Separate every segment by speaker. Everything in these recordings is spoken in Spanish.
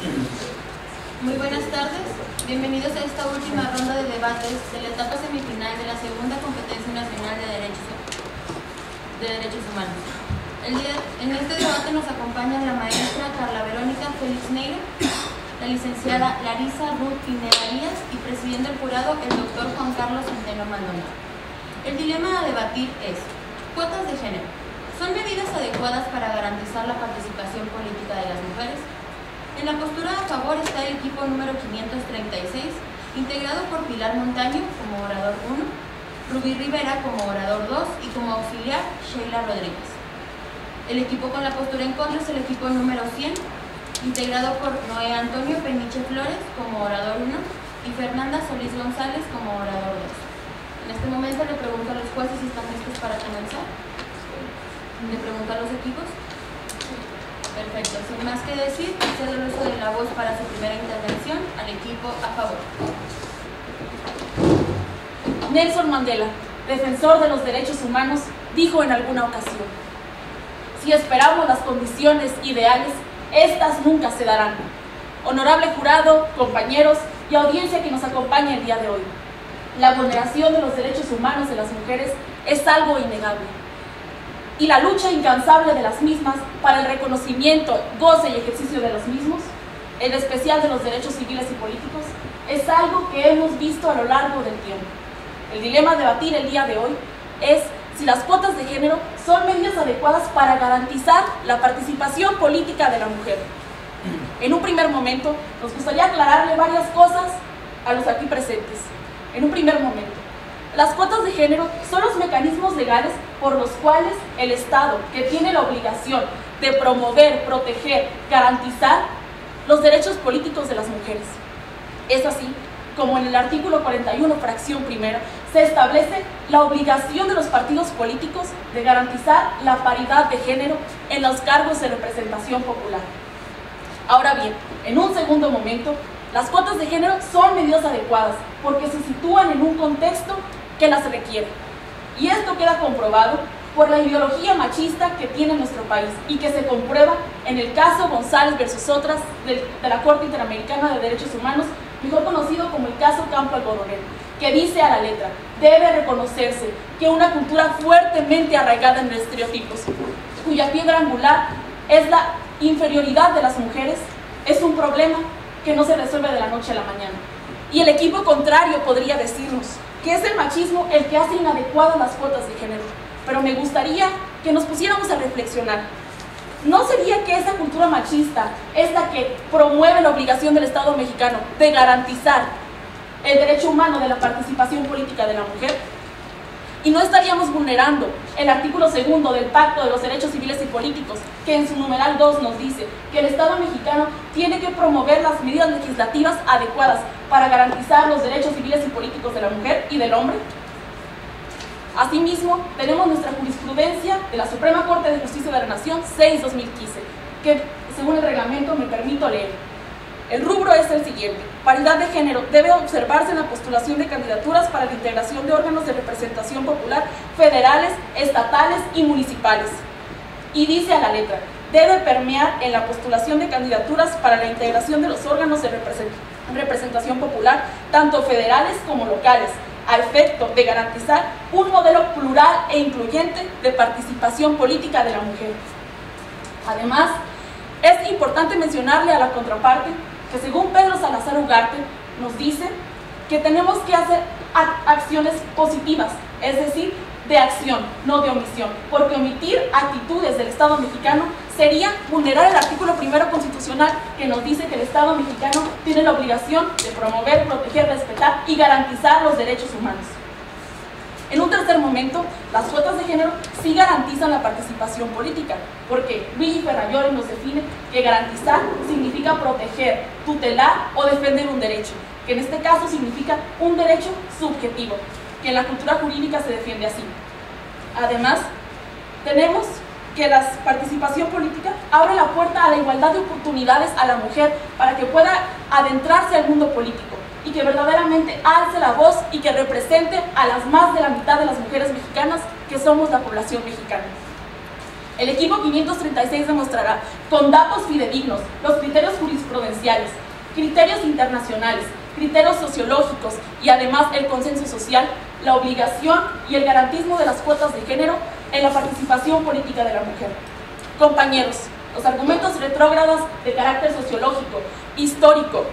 Speaker 1: Muy buenas tardes, bienvenidos a esta última ronda de debates de la etapa semifinal de la segunda competencia nacional de derechos humanos. En este debate nos acompañan la maestra Carla Verónica Félix Neira, la licenciada Larisa Ruth Pineda Díaz y presidente del jurado el doctor Juan Carlos Centeno Maldonado. El dilema a debatir es: cuotas de género, ¿son medidas adecuadas para garantizar la participación política de las mujeres? En la postura a favor está el equipo número 536, integrado por Pilar Montaño como orador 1, Rubí Rivera como orador 2 y como auxiliar Sheila Rodríguez. El equipo con la postura en contra es el equipo número 100, integrado por Noé Antonio Peniche Flores como orador 1 y Fernanda Solís González como orador 2. En este momento le pregunto a los jueces si están listos para comenzar. Le pregunto a los equipos. Perfecto, sin más que decir, cedo el uso de la voz para su primera intervención al equipo a favor.
Speaker 2: Nelson Mandela, defensor de los derechos humanos, dijo en alguna ocasión: si esperamos las condiciones ideales, estas nunca se darán. Honorable jurado, compañeros y audiencia que nos acompaña el día de hoy, la vulneración de los derechos humanos de las mujeres es algo innegable, y la lucha incansable de las mismas para el reconocimiento, goce y ejercicio de los mismos, en especial de los derechos civiles y políticos, es algo que hemos visto a lo largo del tiempo. El dilema a debatir el día de hoy es si las cuotas de género son medidas adecuadas para garantizar la participación política de la mujer. En un primer momento, nos gustaría aclararle varias cosas a los aquí presentes. En un primer momento, las cuotas de género son los mecanismos legales por los cuales el Estado, que tiene la obligación de promover, proteger, garantizar los derechos políticos de las mujeres. Es así como en el artículo 41, fracción primera, se establece la obligación de los partidos políticos de garantizar la paridad de género en los cargos de representación popular. Ahora bien, en un segundo momento, las cuotas de género son medidas adecuadas porque se sitúan en un contexto que las requiere. Y esto queda comprobado por la ideología machista que tiene nuestro país y que se comprueba en el caso González versus Otras de la Corte Interamericana de Derechos Humanos, mejor conocido como el caso Campo Algodonero, que dice a la letra: debe reconocerse que una cultura fuertemente arraigada en estereotipos, cuya piedra angular es la inferioridad de las mujeres, es un problema que no se resuelve de la noche a la mañana. Y el equipo contrario podría decirnos que es el machismo el que hace inadecuadas las cuotas de género. Pero me gustaría que nos pusiéramos a reflexionar. ¿No sería que esa cultura machista es la que promueve la obligación del Estado mexicano de garantizar el derecho humano de la participación política de la mujer? ¿Y no estaríamos vulnerando el artículo 2 del Pacto de los Derechos Civiles y Políticos, que en su numeral 2 nos dice que el Estado mexicano tiene que promover las medidas legislativas adecuadas para garantizar los derechos civiles y políticos de la mujer y del hombre? Asimismo, tenemos nuestra jurisprudencia de la Suprema Corte de Justicia de la Nación 6/2015, que según el reglamento me permito leer. El rubro es el siguiente: paridad de género debe observarse en la postulación de candidaturas para la integración de órganos de representación popular federales, estatales y municipales. Y dice a la letra: debe permear en la postulación de candidaturas para la integración de los órganos de representación popular, tanto federales como locales, a efecto de garantizar un modelo plural e incluyente de participación política de la mujer. Además, es importante mencionarle a la contraparte que según Pedro Salazar Ugarte nos dice que tenemos que hacer acciones positivas, es decir, de acción, no de omisión, porque omitir actitudes del Estado mexicano sería vulnerar el artículo 1 constitucional que nos dice que el Estado mexicano tiene la obligación de promover, proteger, respetar y garantizar los derechos humanos. En un tercer momento, las cuotas de género sí garantizan la participación política, porque Luigi Ferrayoli nos define que garantizar significa proteger, tutelar o defender un derecho, que en este caso significa un derecho subjetivo, que en la cultura jurídica se defiende así. Además, tenemos que la participación política abre la puerta a la igualdad de oportunidades a la mujer para que pueda adentrarse al mundo político y que verdaderamente alce la voz y que represente a las más de la mitad de las mujeres mexicanas que somos la población mexicana. El equipo 536 demostrará con datos fidedignos los criterios jurisprudenciales, criterios internacionales, criterios sociológicos y además el consenso social, la obligación y el garantismo de las cuotas de género en la participación política de la mujer. Compañeros, los argumentos retrógrados de carácter sociológico, histórico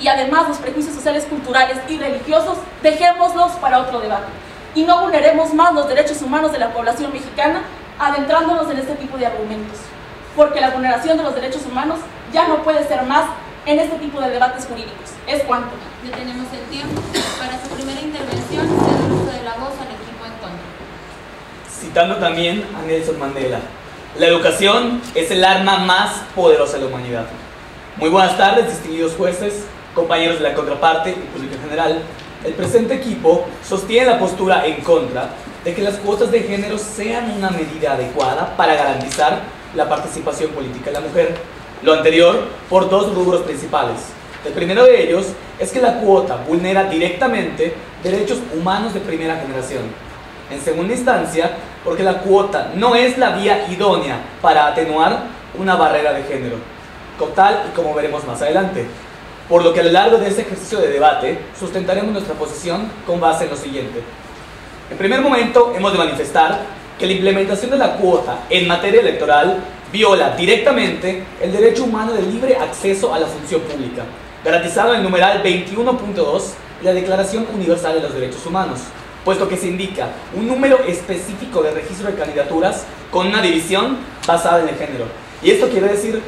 Speaker 2: y además los prejuicios sociales, culturales y religiosos, dejémoslos para otro debate y no vulneremos más los derechos humanos de la población mexicana adentrándonos en este tipo de argumentos, porque la vulneración de los derechos humanos ya no puede ser más en este tipo de debates jurídicos. Es cuanto.
Speaker 1: Detenemos el tiempo. Para su primera intervención, cedo el uso de la voz al equipo en contra.
Speaker 3: Citando también a Nelson Mandela, la educación es el arma más poderosa de la humanidad. Muy buenas tardes, distinguidos jueces, compañeros de la contraparte y público en general. El presente equipo sostiene la postura en contra de que las cuotas de género sean una medida adecuada para garantizar la participación política de la mujer. Lo anterior por dos rubros principales. El primero de ellos es que la cuota vulnera directamente derechos humanos de primera generación. En segunda instancia, porque la cuota no es la vía idónea para atenuar una barrera de género, tal y como veremos más adelante. Por lo que a lo largo de este ejercicio de debate sustentaremos nuestra posición con base en lo siguiente. En primer momento, hemos de manifestar que la implementación de la cuota en materia electoral viola directamente el derecho humano de libre acceso a la función pública, garantizado en el numeral 21.2 de la Declaración Universal de los Derechos Humanos, puesto que se indica un número específico de registro de candidaturas con una división basada en el género. Y esto quiere decir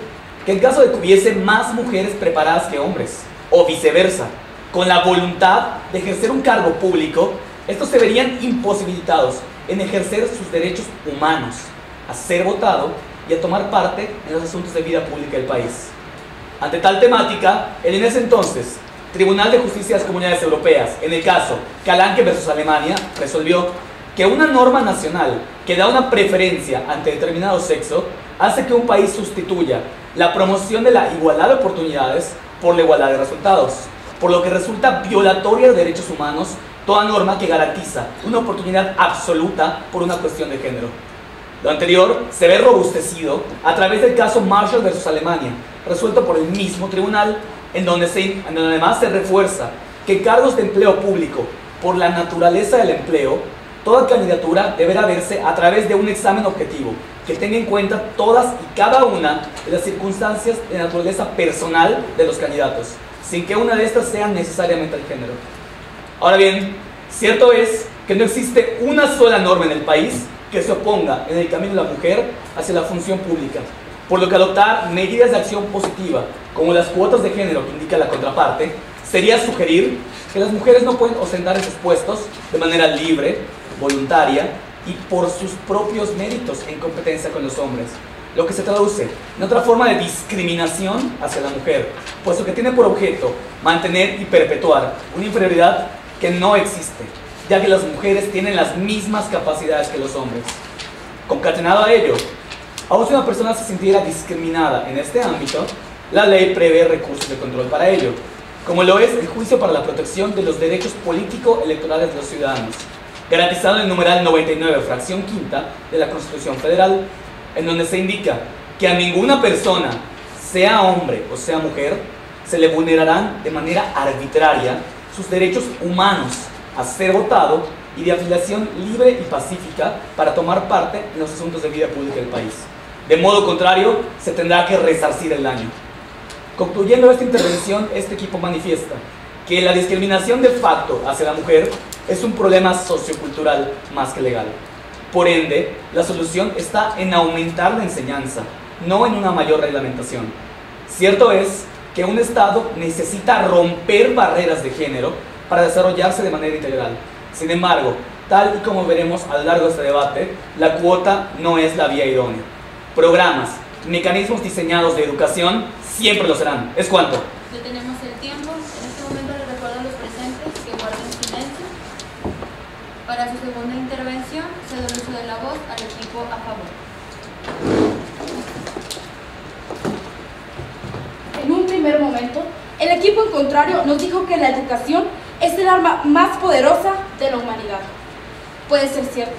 Speaker 3: que en caso de que hubiese más mujeres preparadas que hombres, o viceversa, con la voluntad de ejercer un cargo público, estos se verían imposibilitados en ejercer sus derechos humanos, a ser votado y a tomar parte en los asuntos de vida pública del país. Ante tal temática, el en ese entonces Tribunal de Justicia de las Comunidades Europeas, en el caso Kalanke versus Alemania, resolvió que una norma nacional que da una preferencia ante determinado sexo hace que un país sustituya la promoción de la igualdad de oportunidades por la igualdad de resultados, por lo que resulta violatoria de derechos humanos toda norma que garantiza una oportunidad absoluta por una cuestión de género. Lo anterior se ve robustecido a través del caso Marshall versus Alemania, resuelto por el mismo tribunal, en donde además se refuerza que en cargos de empleo público, por la naturaleza del empleo, toda candidatura deberá verse a través de un examen objetivo que tenga en cuenta todas y cada una de las circunstancias de naturaleza personal de los candidatos, sin que una de estas sea necesariamente el género. Ahora bien, cierto es que no existe una sola norma en el país que se oponga en el camino de la mujer hacia la función pública, por lo que adoptar medidas de acción positiva, como las cuotas de género que indica la contraparte, sería sugerir que las mujeres no pueden ostentar esos puestos de manera libre, voluntaria y por sus propios méritos en competencia con los hombres, lo que se traduce en otra forma de discriminación hacia la mujer, puesto que tiene por objeto mantener y perpetuar una inferioridad que no existe, ya que las mujeres tienen las mismas capacidades que los hombres. Concatenado a ello, aun si una persona se sintiera discriminada en este ámbito, la ley prevé recursos de control para ello, como lo es el juicio para la protección de los derechos político-electorales de los ciudadanos, garantizado en el numeral 99, fracción quinta de la Constitución Federal, en donde se indica que a ninguna persona, sea hombre o sea mujer, se le vulnerarán de manera arbitraria sus derechos humanos a ser votado y de afiliación libre y pacífica para tomar parte en los asuntos de vida pública del país. De modo contrario, se tendrá que resarcir el daño. Concluyendo esta intervención, este equipo manifiesta que la discriminación de facto hacia la mujer es un problema sociocultural más que legal. Por ende, la solución está en aumentar la enseñanza, no en una mayor reglamentación. Cierto es que un Estado necesita romper barreras de género para desarrollarse de manera integral. Sin embargo, tal y como veremos a lo largo de este debate, la cuota no es la vía idónea. Programas, mecanismos diseñados de educación siempre lo serán. ¿Es cuanto?
Speaker 1: Detenemos el tiempo. En este momento les recuerdo a los presentes que guarden silencio. Para su segunda intervención, cedo el uso de la voz al equipo a favor.
Speaker 4: En un primer momento, el equipo en contrario nos dijo que la educación es el arma más poderosa de la humanidad. Puede ser cierto,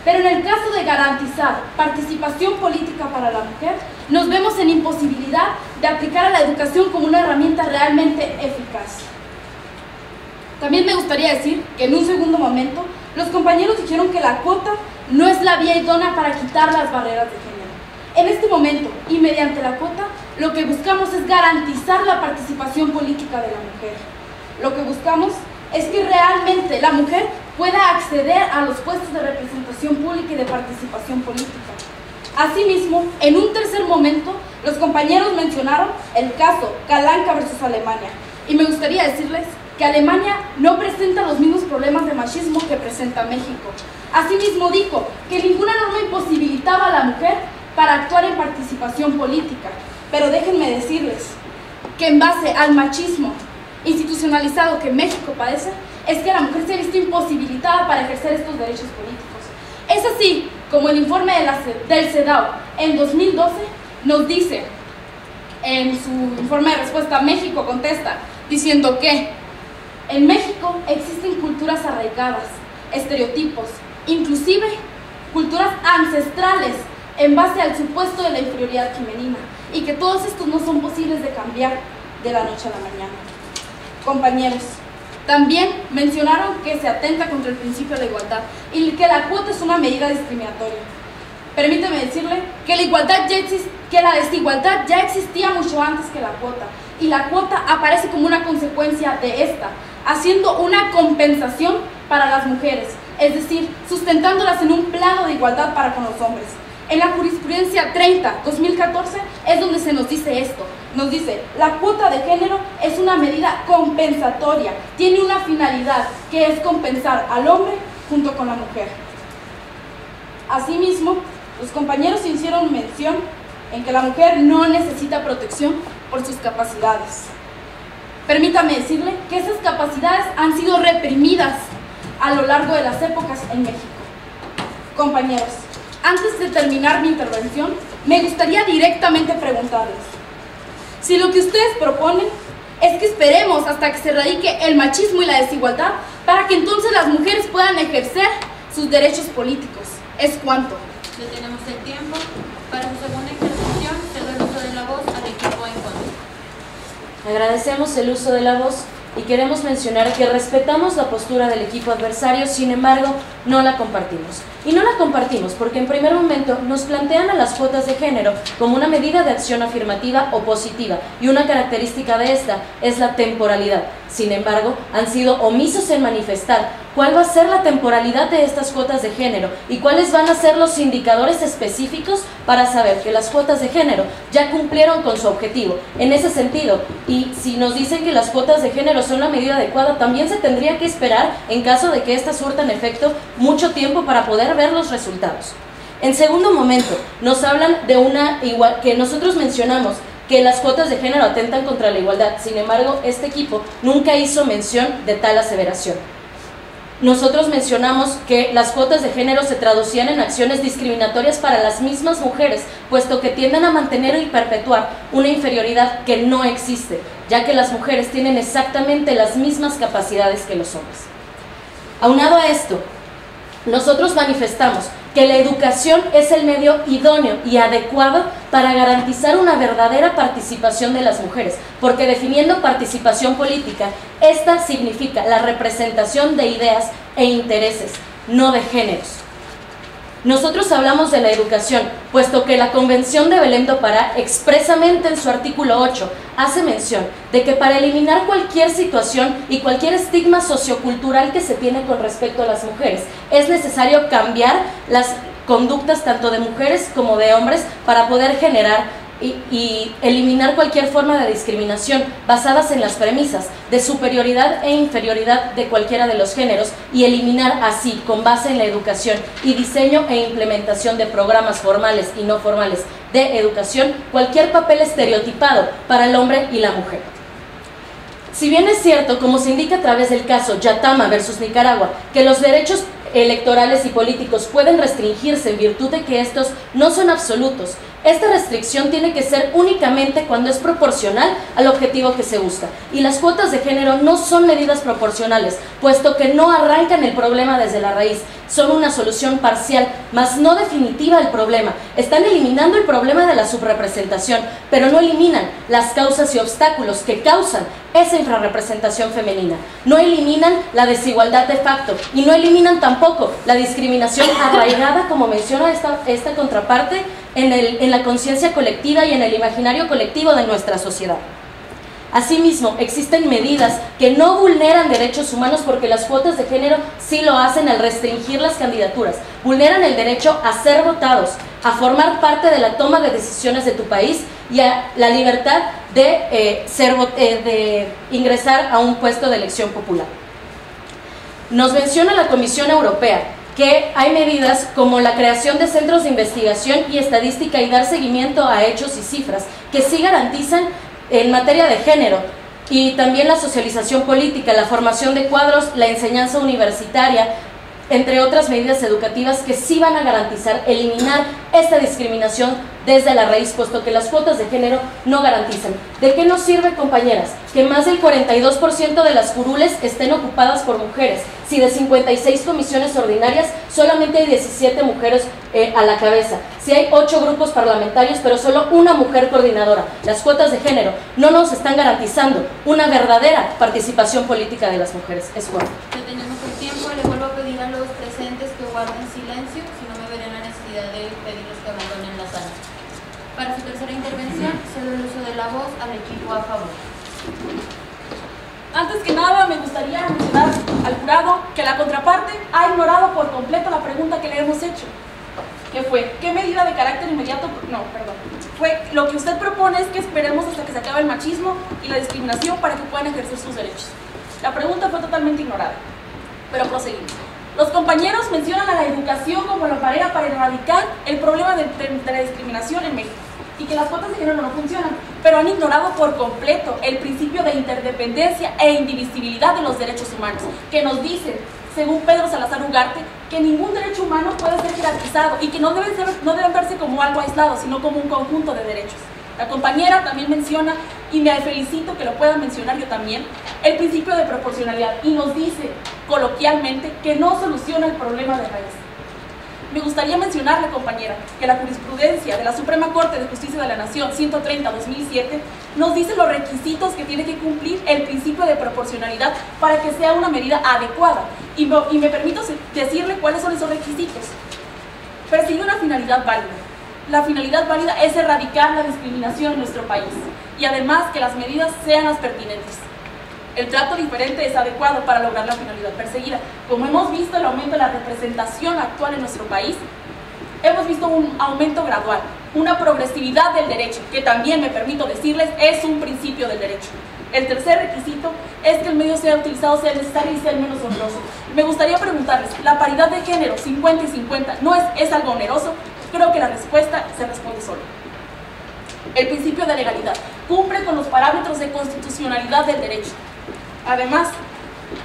Speaker 4: Pero en el caso de garantizar participación política para la mujer, nos vemos en imposibilidad de aplicar a la educación como una herramienta realmente eficaz. También me gustaría decir que en un segundo momento, los compañeros dijeron que la cuota no es la vía idónea para quitar las barreras de género. En este momento, y mediante la cuota, lo que buscamos es garantizar la participación política de la mujer. Lo que buscamos es que realmente la mujer pueda acceder a los puestos de representación pública y de participación política. Asimismo, en un tercer momento, los compañeros mencionaron el caso Calanca versus Alemania, y me gustaría decirles que Alemania no presenta los mismos problemas de machismo que presenta México. Asimismo dijo que ninguna norma imposibilitaba a la mujer para actuar en participación política, pero déjenme decirles que en base al machismo institucionalizado que México padece, es que la mujer se ha visto imposibilitada para ejercer estos derechos políticos. Es así como el informe del CEDAW en 2012 nos dice, en su informe de respuesta, México contesta, diciendo que en México existen culturas arraigadas, estereotipos, inclusive culturas ancestrales en base al supuesto de la inferioridad femenina, y que todos estos no son posibles de cambiar de la noche a la mañana. Compañeros, también mencionaron que se atenta contra el principio de la igualdad y que la cuota es una medida discriminatoria. Permíteme decirle que la desigualdad ya existía mucho antes que la cuota, y la cuota aparece como una consecuencia de esta, haciendo una compensación para las mujeres, es decir, sustentándolas en un plano de igualdad para con los hombres. En la jurisprudencia 30/2014 es donde se nos dice esto. Nos dice, la cuota de género es una medida compensatoria, tiene una finalidad que es compensar al hombre junto con la mujer. Asimismo, los compañeros hicieron mención en que la mujer no necesita protección por sus capacidades. Permítame decirle que esas capacidades han sido reprimidas a lo largo de las épocas en México. Compañeros, antes de terminar mi intervención, me gustaría directamente preguntarles si lo que ustedes proponen es que esperemos hasta que se erradique el machismo y la desigualdad para que entonces las mujeres puedan ejercer sus derechos políticos. ¿Es cuánto?
Speaker 1: Detenemos el tiempo. Para su segunda intervención, cedo el uso de la voz al equipo en contra.
Speaker 5: Agradecemos el uso de la voz y queremos mencionar que respetamos la postura del equipo adversario, sin embargo, no la compartimos. Y no la compartimos porque en primer momento nos plantean a las cuotas de género como una medida de acción afirmativa o positiva, y una característica de esta es la temporalidad. Sin embargo, han sido omisos en manifestar cuál va a ser la temporalidad de estas cuotas de género y cuáles van a ser los indicadores específicos para saber que las cuotas de género ya cumplieron con su objetivo. En ese sentido, y si nos dicen que las cuotas de género son la medida adecuada, también se tendría que esperar, en caso de que éstas surtan efecto, mucho tiempo para poder ver los resultados. En segundo momento, nos hablan de que nosotros mencionamos que las cuotas de género atentan contra la igualdad. Sin embargo, este equipo nunca hizo mención de tal aseveración. Nosotros mencionamos que las cuotas de género se traducían en acciones discriminatorias para las mismas mujeres, puesto que tienden a mantener y perpetuar una inferioridad que no existe, ya que las mujeres tienen exactamente las mismas capacidades que los hombres. Aunado a esto, nosotros manifestamos que la educación es el medio idóneo y adecuado para garantizar una verdadera participación de las mujeres, porque definiendo participación política, esta significa la representación de ideas e intereses, no de géneros. Nosotros hablamos de la educación, puesto que la Convención de Belém do Pará, expresamente en su artículo 8, hace mención de que para eliminar cualquier situación y cualquier estigma sociocultural que se tiene con respecto a las mujeres, es necesario cambiar las conductas tanto de mujeres como de hombres para poder generar y eliminar cualquier forma de discriminación basadas en las premisas de superioridad e inferioridad de cualquiera de los géneros, y eliminar así, con base en la educación y diseño e implementación de programas formales y no formales de educación, cualquier papel estereotipado para el hombre y la mujer. Si bien es cierto, como se indica a través del caso Yatama versus Nicaragua, que los derechos electorales y políticos pueden restringirse en virtud de que estos no son absolutos, Esta restricción tiene que ser únicamente cuando es proporcional al objetivo que se busca. Y las cuotas de género no son medidas proporcionales, puesto que no arrancan el problema desde la raíz. Son una solución parcial, mas no definitiva del problema. Están eliminando el problema de la subrepresentación, pero no eliminan las causas y obstáculos que causan esa infrarrepresentación femenina. No eliminan la desigualdad de facto y no eliminan tampoco la discriminación arraigada, como menciona esta contraparte, en la conciencia colectiva y en el imaginario colectivo de nuestra sociedad. Asimismo, existen medidas que no vulneran derechos humanos porque las cuotas de género sí lo hacen al restringir las candidaturas. Vulneran el derecho a ser votados, a formar parte de la toma de decisiones de tu país y a la libertad de ingresar a un puesto de elección popular. Nos menciona la Comisión Europea que hay medidas como la creación de centros de investigación y estadística y dar seguimiento a hechos y cifras que sí garantizan en materia de género, y también la socialización política, la formación de cuadros, la enseñanza universitaria, entre otras medidas educativas que sí van a garantizar eliminar esta discriminación desde la raíz, puesto que las cuotas de género no garantizan. ¿De qué nos sirve, compañeras, que más del 42% de las curules estén ocupadas por mujeres, si de 56 comisiones ordinarias solamente hay 17 mujeres a la cabeza, si hay 8 grupos parlamentarios pero solo una mujer coordinadora? Las cuotas de género no nos están garantizando una verdadera participación política de las mujeres. Es cuanto.
Speaker 1: Tenemos el tiempo. Le vuelvo a pedir a los presentes que guarden silencio, si no me veré la necesidad de pedirles que abandonen la sala. Para su tercera intervención, cedo el uso de la voz al equipo a favor.
Speaker 2: Antes que nada, me gustaría mencionar al jurado que la contraparte ha ignorado por completo la pregunta que le hemos hecho. ¿Qué fue? ¿Qué medida de carácter inmediato? No, perdón. Fue lo que usted propone es que esperemos hasta que se acabe el machismo y la discriminación para que puedan ejercer sus derechos. La pregunta fue totalmente ignorada. Pero proseguimos. Los compañeros mencionan a la educación como la manera para erradicar el problema de la discriminación en México y que las cuotas de género no funcionan, pero han ignorado por completo el principio de interdependencia e indivisibilidad de los derechos humanos, que nos dice, según Pedro Salazar Ugarte, que ningún derecho humano puede ser jerarquizado y que no deben verse como algo aislado, sino como un conjunto de derechos. La compañera también menciona, y me felicito que lo pueda mencionar yo también, el principio de proporcionalidad, y nos dice coloquialmente que no soluciona el problema de raíz. Me gustaría mencionarle, compañera, que la jurisprudencia de la Suprema Corte de Justicia de la Nación 130/2007 nos dice los requisitos que tiene que cumplir el principio de proporcionalidad para que sea una medida adecuada. Y me permito decirle cuáles son esos requisitos. Persigue una finalidad válida. La finalidad válida es erradicar la discriminación en nuestro país y además que las medidas sean las pertinentes. El trato diferente es adecuado para lograr la finalidad perseguida. Como hemos visto el aumento de la representación actual en nuestro país, hemos visto un aumento gradual, una progresividad del derecho, que también, me permito decirles, es un principio del derecho. El tercer requisito es que el medio sea utilizado, sea necesario y sea el menos oneroso. Me gustaría preguntarles, ¿la paridad de género 50 y 50 no es algo oneroso? Creo que la respuesta se responde sola. El principio de legalidad cumple con los parámetros de constitucionalidad del derecho. Además,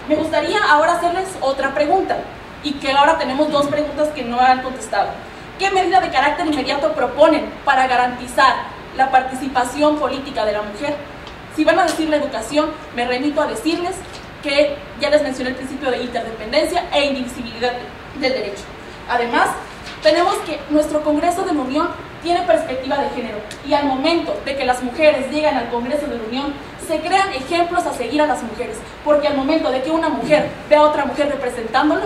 Speaker 2: me gustaría ahora hacerles otra pregunta, y que ahora tenemos dos preguntas que no han contestado. ¿Qué medida de carácter inmediato proponen para garantizar la participación política de la mujer? Si van a decir la educación, me remito a decirles que ya les mencioné el principio de interdependencia e indivisibilidad del derecho. Además, tenemos que nuestro Congreso de la Unión tiene perspectiva de género, y al momento de que las mujeres llegan al Congreso de la Unión, se crean ejemplos a seguir a las mujeres, porque al momento de que una mujer ve a otra mujer representándola,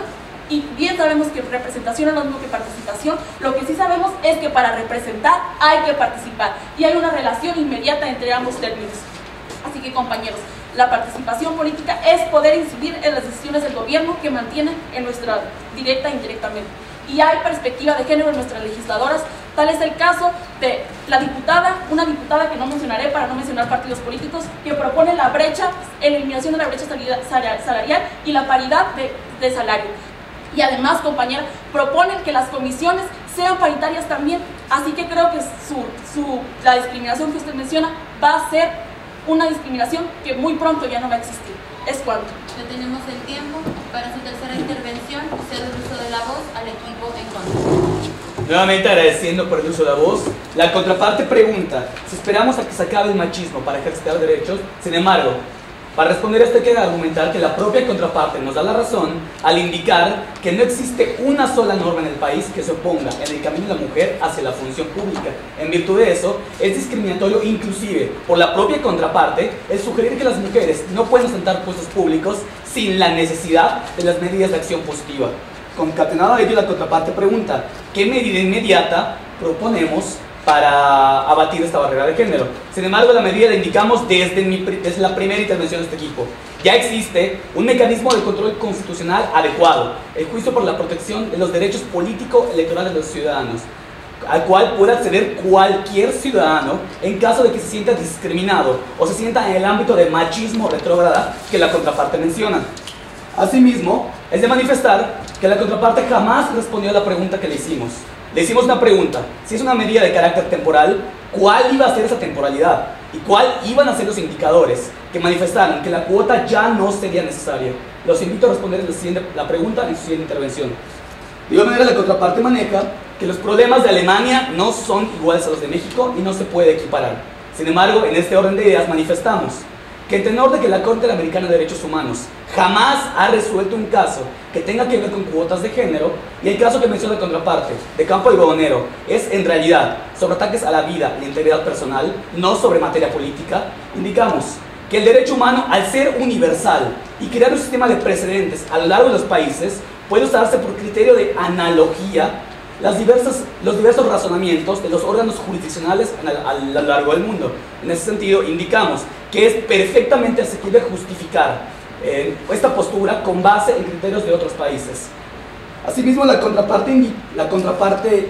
Speaker 2: y bien sabemos que representación es lo mismo que participación, lo que sí sabemos es que para representar hay que participar, y hay una relación inmediata entre ambos términos. Así que, compañeros, la participación política es poder incidir en las decisiones del gobierno que mantienen en nuestra directa e indirectamente. Y hay perspectiva de género en nuestras legisladoras. Tal es el caso de la diputada, una diputada que no mencionaré para no mencionar partidos políticos, que propone la brecha, eliminación de la brecha salarial y la paridad de salario. Y además, compañera, proponen que las comisiones sean paritarias también. Así que creo que la discriminación que usted menciona va a ser una discriminación que muy pronto ya no va a existir. Es cuanto.
Speaker 1: Detenemos el tiempo. Para su tercera intervención, cedo el uso de la voz al equipo en contra.
Speaker 3: Nuevamente agradeciendo por el uso de la voz. La contraparte pregunta si esperamos a que se acabe el machismo para ejercitar derechos. Sin embargo, para responder a esto hay que argumentar que la propia contraparte nos da la razón al indicar que no existe una sola norma en el país que se oponga en el camino de la mujer hacia la función pública. En virtud de eso, es discriminatorio inclusive por la propia contraparte el sugerir que las mujeres no pueden ostentar puestos públicos sin la necesidad de las medidas de acción positiva. Concatenado a ello, la contraparte pregunta ¿qué medida inmediata proponemos para abatir esta barrera de género? Sin embargo, la medida la indicamos desde la primera intervención de este equipo. Ya existe un mecanismo de control constitucional adecuado, el juicio por la protección de los derechos político-electorales de los ciudadanos, al cual puede acceder cualquier ciudadano en caso de que se sienta discriminado o se sienta en el ámbito de machismo retrógrada que la contraparte menciona. Asimismo, es de manifestar que la contraparte jamás respondió a la pregunta que le hicimos. Le hicimos una pregunta: si es una medida de carácter temporal, ¿cuál iba a ser esa temporalidad? ¿Y cuál iban a ser los indicadores que manifestaron que la cuota ya no sería necesaria? Los invito a responder la pregunta en su siguiente intervención. De igual manera, la contraparte maneja que los problemas de Alemania no son iguales a los de México y no se puede equiparar. Sin embargo, en este orden de ideas manifestamos que en tenor de que la Corte Interamericana de Derechos Humanos jamás ha resuelto un caso que tenga que ver con cuotas de género, y el caso que menciona la contraparte de Campo Algodonero es en realidad sobre ataques a la vida y la integridad personal, no sobre materia política, indicamos que el derecho humano, al ser universal y crear un sistema de precedentes a lo largo de los países, puede usarse por criterio de analogía los diversos razonamientos de los órganos jurisdiccionales a lo largo del mundo. En ese sentido, indicamos que es perfectamente asequible justificar esta postura con base en criterios de otros países. Asimismo, la contraparte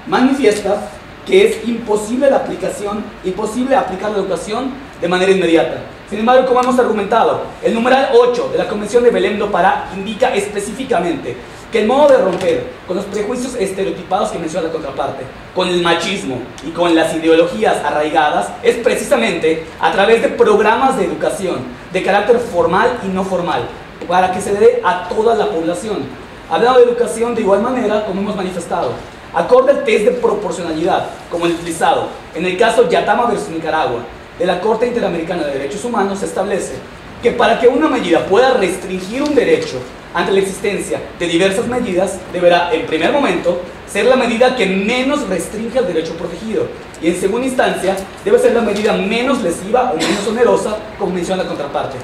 Speaker 3: manifiesta que es imposible aplicar la educación de manera inmediata. Sin embargo, como hemos argumentado, el numeral 8 de la Convención de Belém do Pará indica específicamente que el modo de romper con los prejuicios estereotipados que menciona la contraparte, con el machismo y con las ideologías arraigadas, es precisamente a través de programas de educación de carácter formal y no formal, para que se le dé a toda la población. Hablando de educación, de igual manera, como hemos manifestado, acorde al test de proporcionalidad, como el utilizado en el caso Yatama versus Nicaragua de la Corte Interamericana de Derechos Humanos, se establece que para que una medida pueda restringir un derecho ante la existencia de diversas medidas, deberá, en primer momento, ser la medida que menos restringe el derecho protegido, y en segunda instancia, debe ser la medida menos lesiva o menos onerosa, como menciona la contraparte.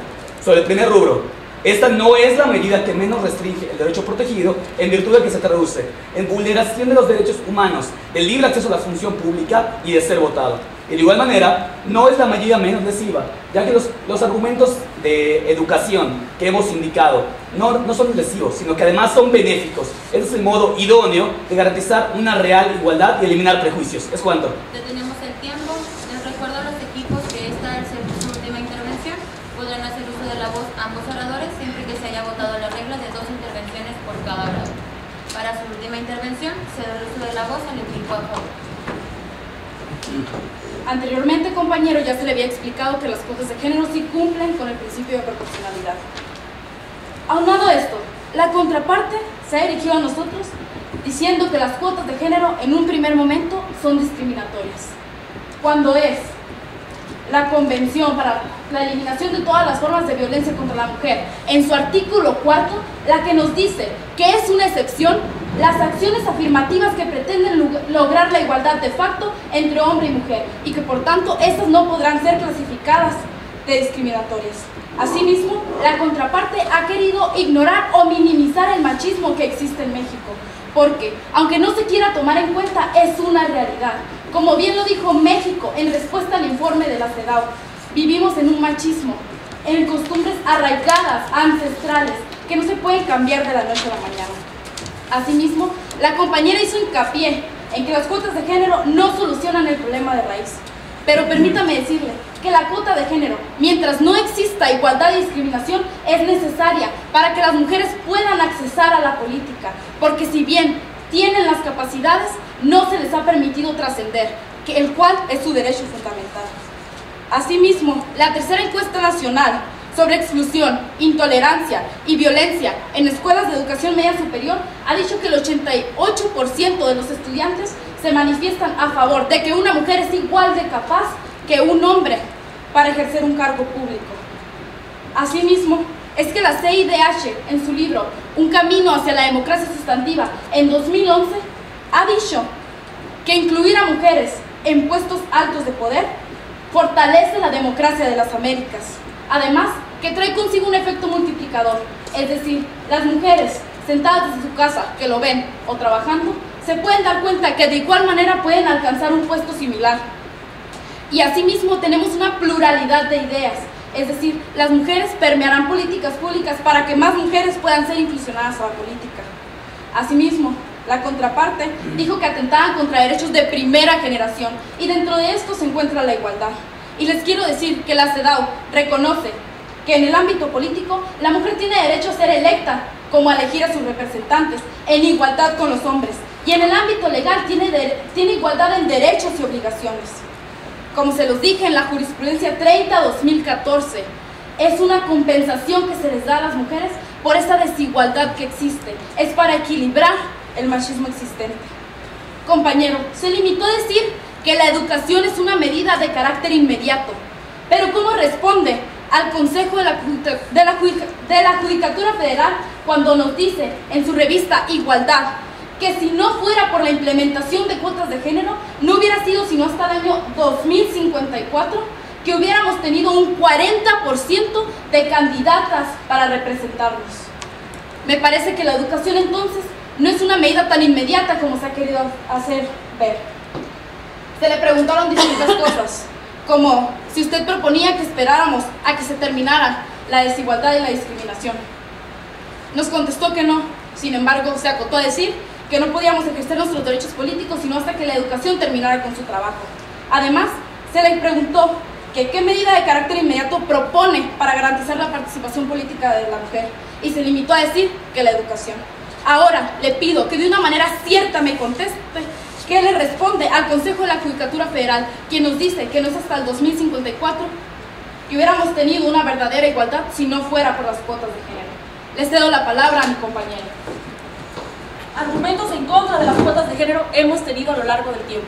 Speaker 3: Sobre el primer rubro, esta no es la medida que menos restringe el derecho protegido, en virtud de que se traduce en vulneración de los derechos humanos, del libre acceso a la función pública y de ser votado. Y de igual manera, no es la medida menos lesiva, ya que los argumentos de educación que hemos indicado no son lesivos, sino que además son benéficos. Ese es el modo idóneo de garantizar una real igualdad y eliminar prejuicios. ¿Es cuánto?
Speaker 1: Detenemos el tiempo. Les recuerdo a los equipos que esta es su última intervención. Podrán hacer uso de la voz ambos oradores siempre que se haya votado la regla de 2 intervenciones por cada orador. Para su última intervención, cedo el uso de la voz al equipo a favor.
Speaker 4: Anteriormente, compañero, ya se le había explicado que las cuotas de género sí cumplen con el principio de proporcionalidad. Aunado a esto, la contraparte se ha dirigido a nosotros diciendo que las cuotas de género en un primer momento son discriminatorias, cuando es la Convención para la Eliminación de todas las formas de violencia contra la mujer, en su artículo 4, la que nos dice que es una excepción las acciones afirmativas que pretenden lograr la igualdad de facto entre hombre y mujer, y que por tanto estas no podrán ser clasificadas de discriminatorias. Asimismo, la contraparte ha querido ignorar o minimizar el machismo que existe en México, porque, aunque no se quiera tomar en cuenta, es una realidad. Como bien lo dijo México en respuesta al informe de la CEDAW, vivimos en un machismo, en costumbres arraigadas, ancestrales, que no se pueden cambiar de la noche a la mañana. Asimismo, la compañera hizo hincapié en que las cuotas de género no solucionan el problema de raíz. Pero permítame decirle que la cuota de género, mientras no exista igualdad y discriminación, es necesaria para que las mujeres puedan accesar a la política, porque si bien tienen las capacidades, no se les ha permitido trascender, el cual es su derecho fundamental. Asimismo, la tercera encuesta nacional sobre exclusión, intolerancia y violencia en escuelas de educación media superior ha dicho que el 88% de los estudiantes se manifiestan a favor de que una mujer es igual de capaz que un hombre para ejercer un cargo público. Asimismo, es que la CIDH, en su libro Un camino hacia la democracia sustantiva, en 2011, ha dicho que incluir a mujeres en puestos altos de poder fortalece la democracia de las Américas. Además, que trae consigo un efecto multiplicador, es decir, las mujeres sentadas en su casa, que lo ven, o trabajando, se pueden dar cuenta que de igual manera pueden alcanzar un puesto similar. Y asimismo tenemos una pluralidad de ideas, es decir, las mujeres permearán políticas públicas para que más mujeres puedan ser inclusionadas a la política. Asimismo, la contraparte dijo que atentaban contra derechos de primera generación y dentro de esto se encuentra la igualdad. Y les quiero decir que la CEDAW reconoce que en el ámbito político la mujer tiene derecho a ser electa como a elegir a sus representantes en igualdad con los hombres y en el ámbito legal tiene igualdad en derechos y obligaciones. Como se los dije en la jurisprudencia 30-2014, es una compensación que se les da a las mujeres por esta desigualdad que existe. Es para equilibrar el machismo existente. Compañero, se limitó a decir que la educación es una medida de carácter inmediato. Pero ¿cómo responde al Consejo de la Judicatura Federal cuando nos dice en su revista Igualdad que si no fuera por la implementación de cuotas de género, no hubiera sido sino hasta el año 2054 que hubiéramos tenido un 40% de candidatas para representarnos? Me parece que la educación entonces no es una medida tan inmediata como se ha querido hacer ver. Se le preguntaron distintas cosas, como si usted proponía que esperáramos a que se terminara la desigualdad y la discriminación. Nos contestó que no, sin embargo se acotó a decir que no podíamos ejercer nuestros derechos políticos sino hasta que la educación terminara con su trabajo. Además, se le preguntó que qué medida de carácter inmediato propone para garantizar la participación política de la mujer y se limitó a decir que la educación. Ahora le pido que de una manera cierta me conteste qué le responde al Consejo de la Judicatura Federal, quien nos dice que no es hasta el 2054 que hubiéramos tenido una verdadera igualdad si no fuera por las cuotas de género. Les cedo la palabra a mi compañero.
Speaker 2: Argumentos en contra de las cuotas de género hemos tenido a lo largo del tiempo.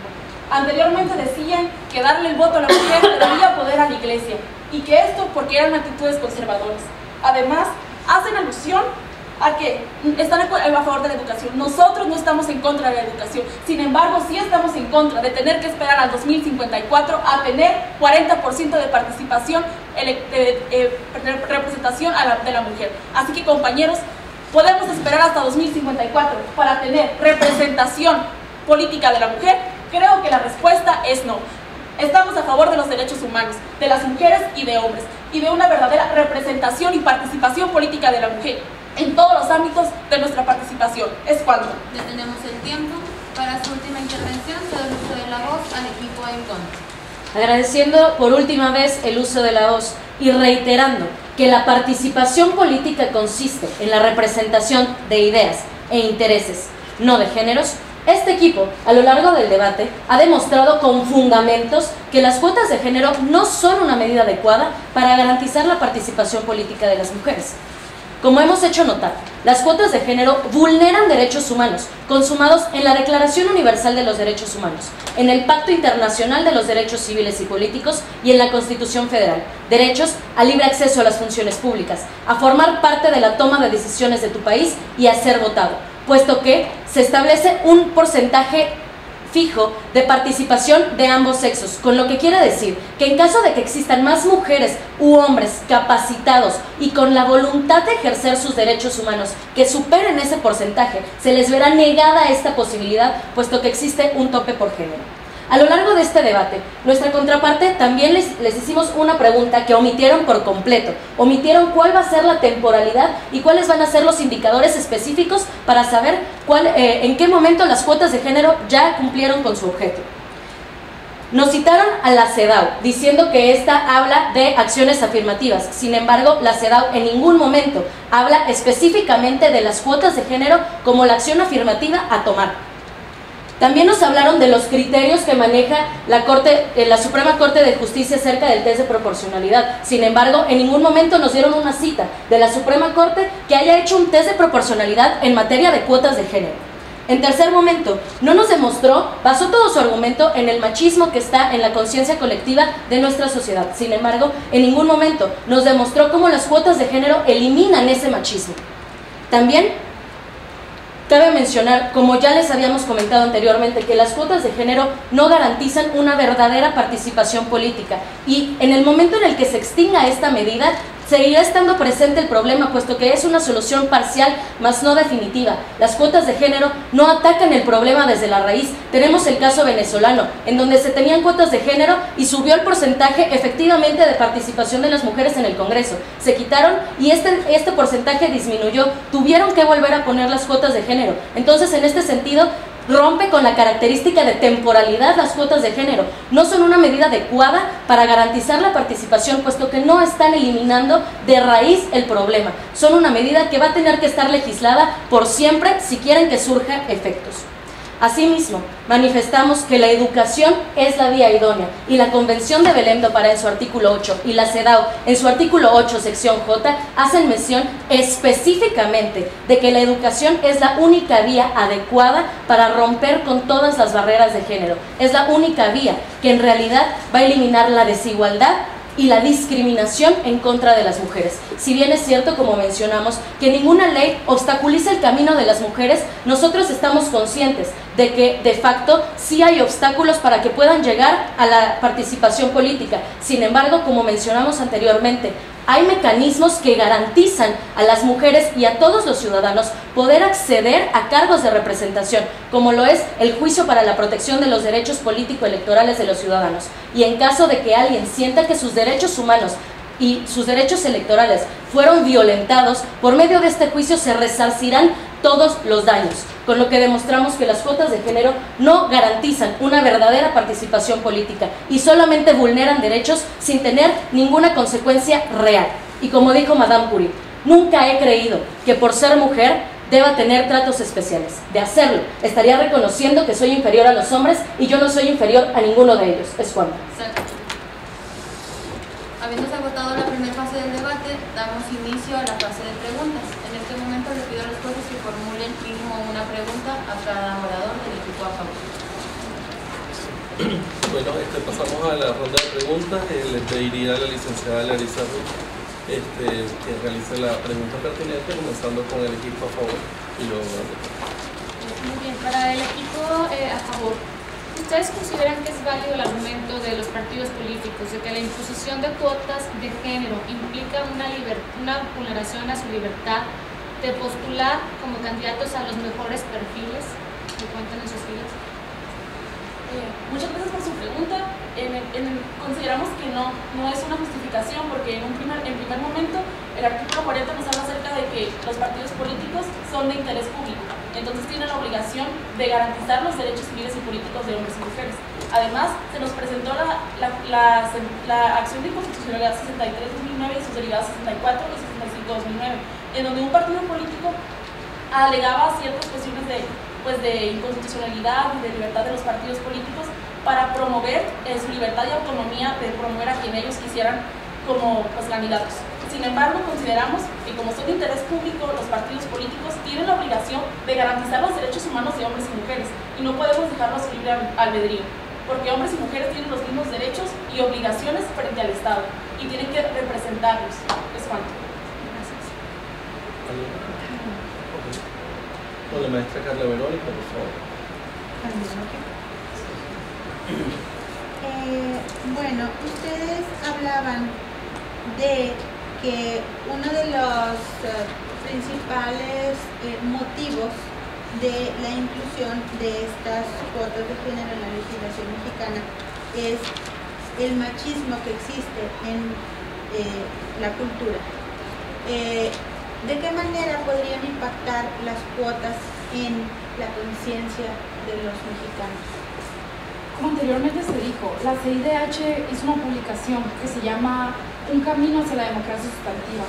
Speaker 2: Anteriormente decían que darle el voto a la mujer le daría poder a la iglesia y que esto porque eran actitudes conservadoras. Además, hacen alusión a que están a favor de la educación. Nosotros no estamos en contra de la educación, sin embargo sí estamos en contra de tener que esperar al 2054 a tener 40% de participación, representación de la mujer. Así que compañeros, podemos esperar hasta 2054 para tener representación política de la mujer. Creo que la respuesta es no. Estamos a favor de los derechos humanos, de las mujeres y de hombres, y de una verdadera representación y participación política de la mujer en todos los ámbitos de nuestra participación. Es cuando
Speaker 1: detenemos el tiempo. Para su última intervención se da el uso de la voz al equipo en contra.
Speaker 5: Agradeciendo por última vez el uso de la voz y reiterando que la participación política consiste en la representación de ideas e intereses, no de géneros, este equipo, a lo largo del debate, ha demostrado con fundamentos que las cuotas de género no son una medida adecuada para garantizar la participación política de las mujeres. Como hemos hecho notar, las cuotas de género vulneran derechos humanos, consumados en la Declaración Universal de los Derechos Humanos, en el Pacto Internacional de los Derechos Civiles y Políticos y en la Constitución Federal, derechos al libre acceso a las funciones públicas, a formar parte de la toma de decisiones de tu país y a ser votado, puesto que se establece un porcentaje fijo de participación de ambos sexos, con lo que quiere decir que en caso de que existan más mujeres u hombres capacitados y con la voluntad de ejercer sus derechos humanos que superen ese porcentaje, se les verá negada esta posibilidad, puesto que existe un tope por género. A lo largo de este debate, nuestra contraparte también les hicimos una pregunta que omitieron por completo. Omitieron cuál va a ser la temporalidad y cuáles van a ser los indicadores específicos para saber en qué momento las cuotas de género ya cumplieron con su objeto. Nos citaron a la CEDAW, diciendo que esta habla de acciones afirmativas. Sin embargo, la CEDAW en ningún momento habla específicamente de las cuotas de género como la acción afirmativa a tomar. También nos hablaron de los criterios que maneja la Suprema Corte de Justicia acerca del test de proporcionalidad. Sin embargo, en ningún momento nos dieron una cita de la Suprema Corte que haya hecho un test de proporcionalidad en materia de cuotas de género. En tercer momento, no nos demostró, basó todo su argumento en el machismo que está en la conciencia colectiva de nuestra sociedad. Sin embargo, en ningún momento nos demostró cómo las cuotas de género eliminan ese machismo. También cabe mencionar, como ya les habíamos comentado anteriormente, que las cuotas de género no garantizan una verdadera participación política, y en el momento en el que se extinga esta medida, seguirá estando presente el problema, puesto que es una solución parcial, mas no definitiva. Las cuotas de género no atacan el problema desde la raíz. Tenemos el caso venezolano, en donde se tenían cuotas de género y subió el porcentaje efectivamente de participación de las mujeres en el Congreso. Se quitaron y este porcentaje disminuyó. Tuvieron que volver a poner las cuotas de género. Entonces, en este sentido, rompe con la característica de temporalidad las cuotas de género. No son una medida adecuada para garantizar la participación, puesto que no están eliminando de raíz el problema. Son una medida que va a tener que estar legislada por siempre si quieren que surja efectos. Asimismo, manifestamos que la educación es la vía idónea, y la Convención de Belém do Pará en su artículo 8 y la CEDAW en su artículo 8, sección J, hacen mención específicamente de que la educación es la única vía adecuada para romper con todas las barreras de género. Es la única vía que en realidad va a eliminar la desigualdad y la discriminación en contra de las mujeres. Si bien es cierto, como mencionamos, que ninguna ley obstaculiza el camino de las mujeres, nosotros estamos conscientes de que de facto sí hay obstáculos para que puedan llegar a la participación política. Sin embargo, como mencionamos anteriormente, hay mecanismos que garantizan a las mujeres y a todos los ciudadanos poder acceder a cargos de representación, como lo es el juicio para la protección de los derechos político-electorales de los ciudadanos. Y en caso de que alguien sienta que sus derechos humanos y sus derechos electorales fueron violentados, por medio de este juicio se resarcirán todos los daños, con lo que demostramos que las cuotas de género no garantizan una verdadera participación política y solamente vulneran derechos sin tener ninguna consecuencia real. Y como dijo Madame Curie, nunca he creído que por ser mujer deba tener tratos especiales. De hacerlo, estaría reconociendo que soy inferior a los hombres, y yo no soy inferior a ninguno de ellos. Es cuando.
Speaker 1: Habiéndose agotado la primera fase del debate, damos inicio a la fase de preguntas. En este momento le pido a los jueces que formulen mínimo una pregunta a cada orador del equipo a favor.
Speaker 6: Bueno, pasamos a la ronda de preguntas. Le pediría a la licenciada Larisa Ruth que realice la pregunta pertinente, comenzando con el equipo a favor y luego.
Speaker 7: Muy bien, para el equipo a favor, ¿ustedes consideran que es válido el argumento de los partidos políticos de que la imposición de cuotas de género implica una vulneración a su libertad de postular como candidatos a los mejores perfiles que cuentan en sus filas?
Speaker 2: Muchas gracias por su pregunta. Consideramos que no es una justificación, porque en primer momento el artículo 40 nos habla acerca de que los partidos políticos son de interés público, entonces tienen la obligación de garantizar los derechos civiles y políticos de hombres y mujeres. Además, se nos presentó la acción de inconstitucionalidad 63-2009 y sus derivados 64 y 65-2009, en donde un partido político alegaba ciertas cuestiones de inconstitucionalidad y de libertad de los partidos políticos para promover su libertad y autonomía de promover a quien ellos quisieran como candidatos. Sin embargo, consideramos que como son de interés público, los partidos políticos tienen la obligación de garantizar los derechos humanos de hombres y mujeres, y no podemos dejarlos libre albedrío, porque hombres y mujeres tienen los mismos derechos y obligaciones frente al Estado, y tienen que representarlos. Es cuanto. Gracias.
Speaker 6: Con la maestra Carla Verónica, por favor.
Speaker 8: Bueno, ustedes hablaban de que uno de los principales motivos de la inclusión de estas cuotas de género en la legislación mexicana es el machismo que existe en la cultura. ¿De qué manera podrían impactar las cuotas en la conciencia de los mexicanos?
Speaker 4: Como anteriormente se dijo, la CIDH hizo una publicación que se llama Un camino hacia la democracia sustantiva.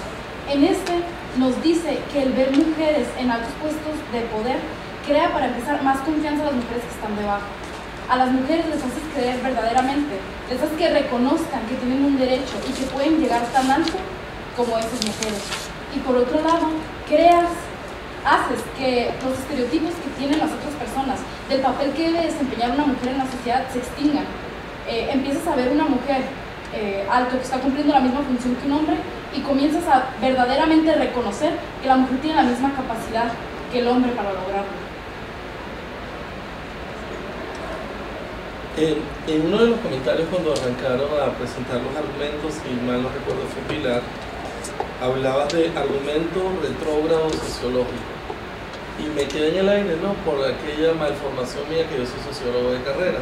Speaker 4: En este nos dice que el ver mujeres en altos puestos de poder crea para empezar más confianza a las mujeres que están debajo. A las mujeres les haces creer verdaderamente, les haces que reconozcan que tienen un derecho y que pueden llegar tan alto como esas mujeres. Y por otro lado, haces que los estereotipos que tienen las otras personas del papel que debe desempeñar una mujer en la sociedad se extingan. Empiezas a ver una mujer alto que está cumpliendo la misma función que un hombre y comienzas a verdaderamente reconocer que la mujer tiene la misma capacidad que el hombre para lograrlo.
Speaker 6: En uno de los comentarios cuando arrancaron a presentar los argumentos, si mal no recuerdo fue Pilar, hablabas de argumento retrógrado sociológico y me quedé en el aire, ¿no? Por aquella malformación mía que yo soy sociólogo de carrera.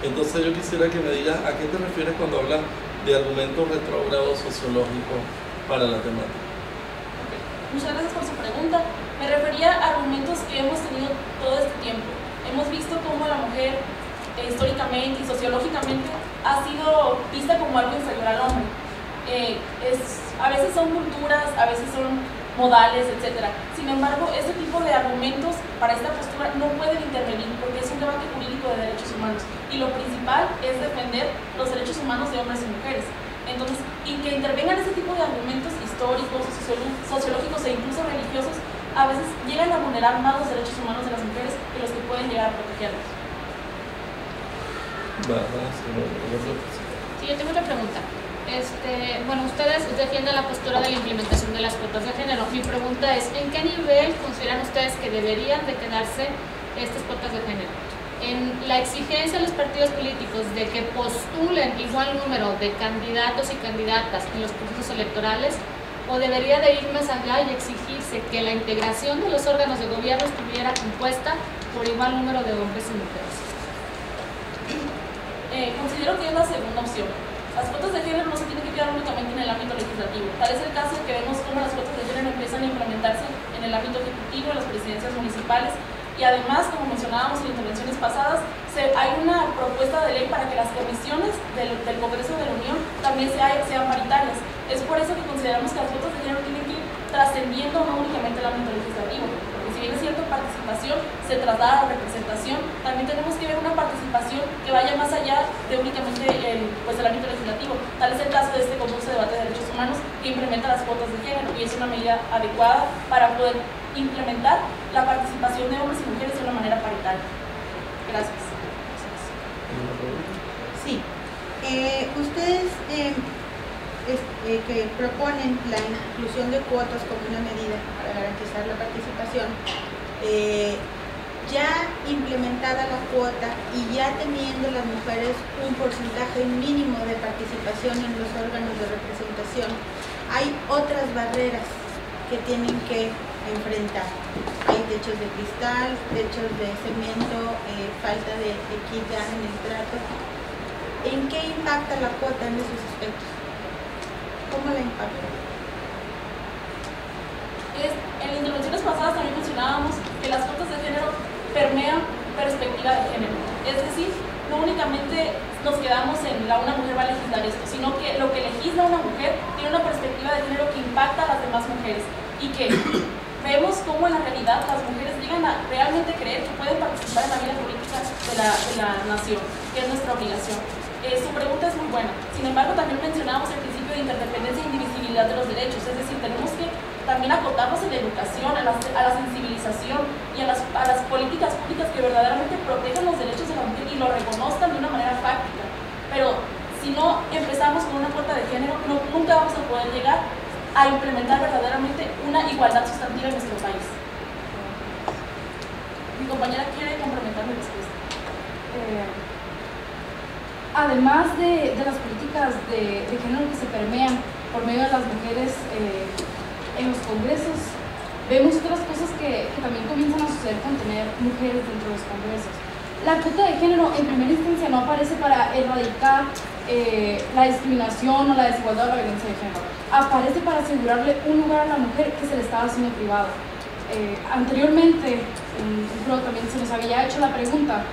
Speaker 6: Entonces yo quisiera que me digas a qué te refieres cuando hablas de argumento retrógrado sociológico para la temática.
Speaker 2: Muchas gracias por su pregunta. Me refería a argumentos que hemos tenido todo este tiempo. Hemos visto cómo la mujer históricamente y sociológicamente ha sido vista como algo inferior al hombre. A veces son culturas, a veces son modales, etc. Sin embargo, este tipo de argumentos para esta postura no pueden intervenir porque es un debate jurídico de derechos humanos y lo principal es defender los derechos humanos de hombres y mujeres. Entonces, y que intervengan ese tipo de argumentos históricos, sociológicos e incluso religiosos, a veces llegan a vulnerar más los derechos humanos de las mujeres que los que pueden llegar a protegerlos.
Speaker 7: Sí, yo tengo otra pregunta. Bueno, ustedes defienden la postura de la implementación de las cuotas de género. Mi pregunta es, ¿en qué nivel consideran ustedes que deberían de quedarse estas cuotas de género? ¿En la exigencia de los partidos políticos de que postulen igual número de candidatos y candidatas en los procesos electorales? ¿O debería de ir más allá y exigirse que la integración de los órganos de gobierno estuviera compuesta por igual número de hombres y mujeres?
Speaker 2: Considero que es la segunda opción. Las cuotas de género no se tienen que quedar únicamente en el ámbito legislativo. Tal es el caso que vemos cómo las cuotas de género empiezan a implementarse en el ámbito ejecutivo, en las presidencias municipales, y además, como mencionábamos en intervenciones pasadas, hay una propuesta de ley para que las comisiones del Congreso de la Unión también sean paritarias. Es por eso que consideramos que las cuotas de género tienen que ir trascendiendo no únicamente el ámbito legislativo, porque si bien es cierto participación se traslada a representación, también tenemos que ver una participación que vaya más allá de únicamente el ámbito legislativo. Tal es el caso de este concurso de debate de derechos humanos que implementa las cuotas de género y es una medida adecuada para poder implementar la participación de hombres y mujeres de una manera paritaria. Gracias.
Speaker 8: Sí. Ustedes que proponen la inclusión de cuotas como una medida para garantizar la participación, ya implementada la cuota y ya teniendo las mujeres un porcentaje mínimo de participación en los órganos de representación, hay otras barreras que tienen que enfrentar. Hay techos de cristal, techos de cemento, falta de equidad en el trato. ¿En qué impacta la cuota en esos aspectos? ¿Cómo la impacta?
Speaker 2: En intervenciones pasadas también mencionábamos que las cuotas de género permean perspectiva de género. Es decir, no únicamente nos quedamos en una mujer va a legislar esto, sino que lo que legisla una mujer tiene una perspectiva de género que impacta a las demás mujeres y que vemos cómo en la realidad las mujeres llegan a realmente creer que pueden participar en la vida política de la nación, que es nuestra obligación. Su pregunta es muy buena. Sin embargo, también mencionábamos el principio de interdependencia e indivisibilidad de los derechos, es decir, tenemos que también acotarnos en la educación, a la sensibilización y a las políticas públicas que verdaderamente protejan los derechos de la mujer y lo reconozcan de una manera fáctica. Pero si no empezamos con una cuota de género, nunca vamos a poder llegar a implementar verdaderamente una igualdad sustantiva en nuestro país. Mi compañera quiere complementar mi respuesta.
Speaker 4: Además de las políticas de género que se permean por medio de las mujeres en los congresos, vemos otras cosas que también comienzan a suceder con tener mujeres dentro de los congresos. La cuota de género en primera instancia no aparece para erradicar la discriminación o la desigualdad o la violencia de género. Aparece para asegurarle un lugar a la mujer que se le estaba haciendo privado. Anteriormente, también se nos había hecho la pregunta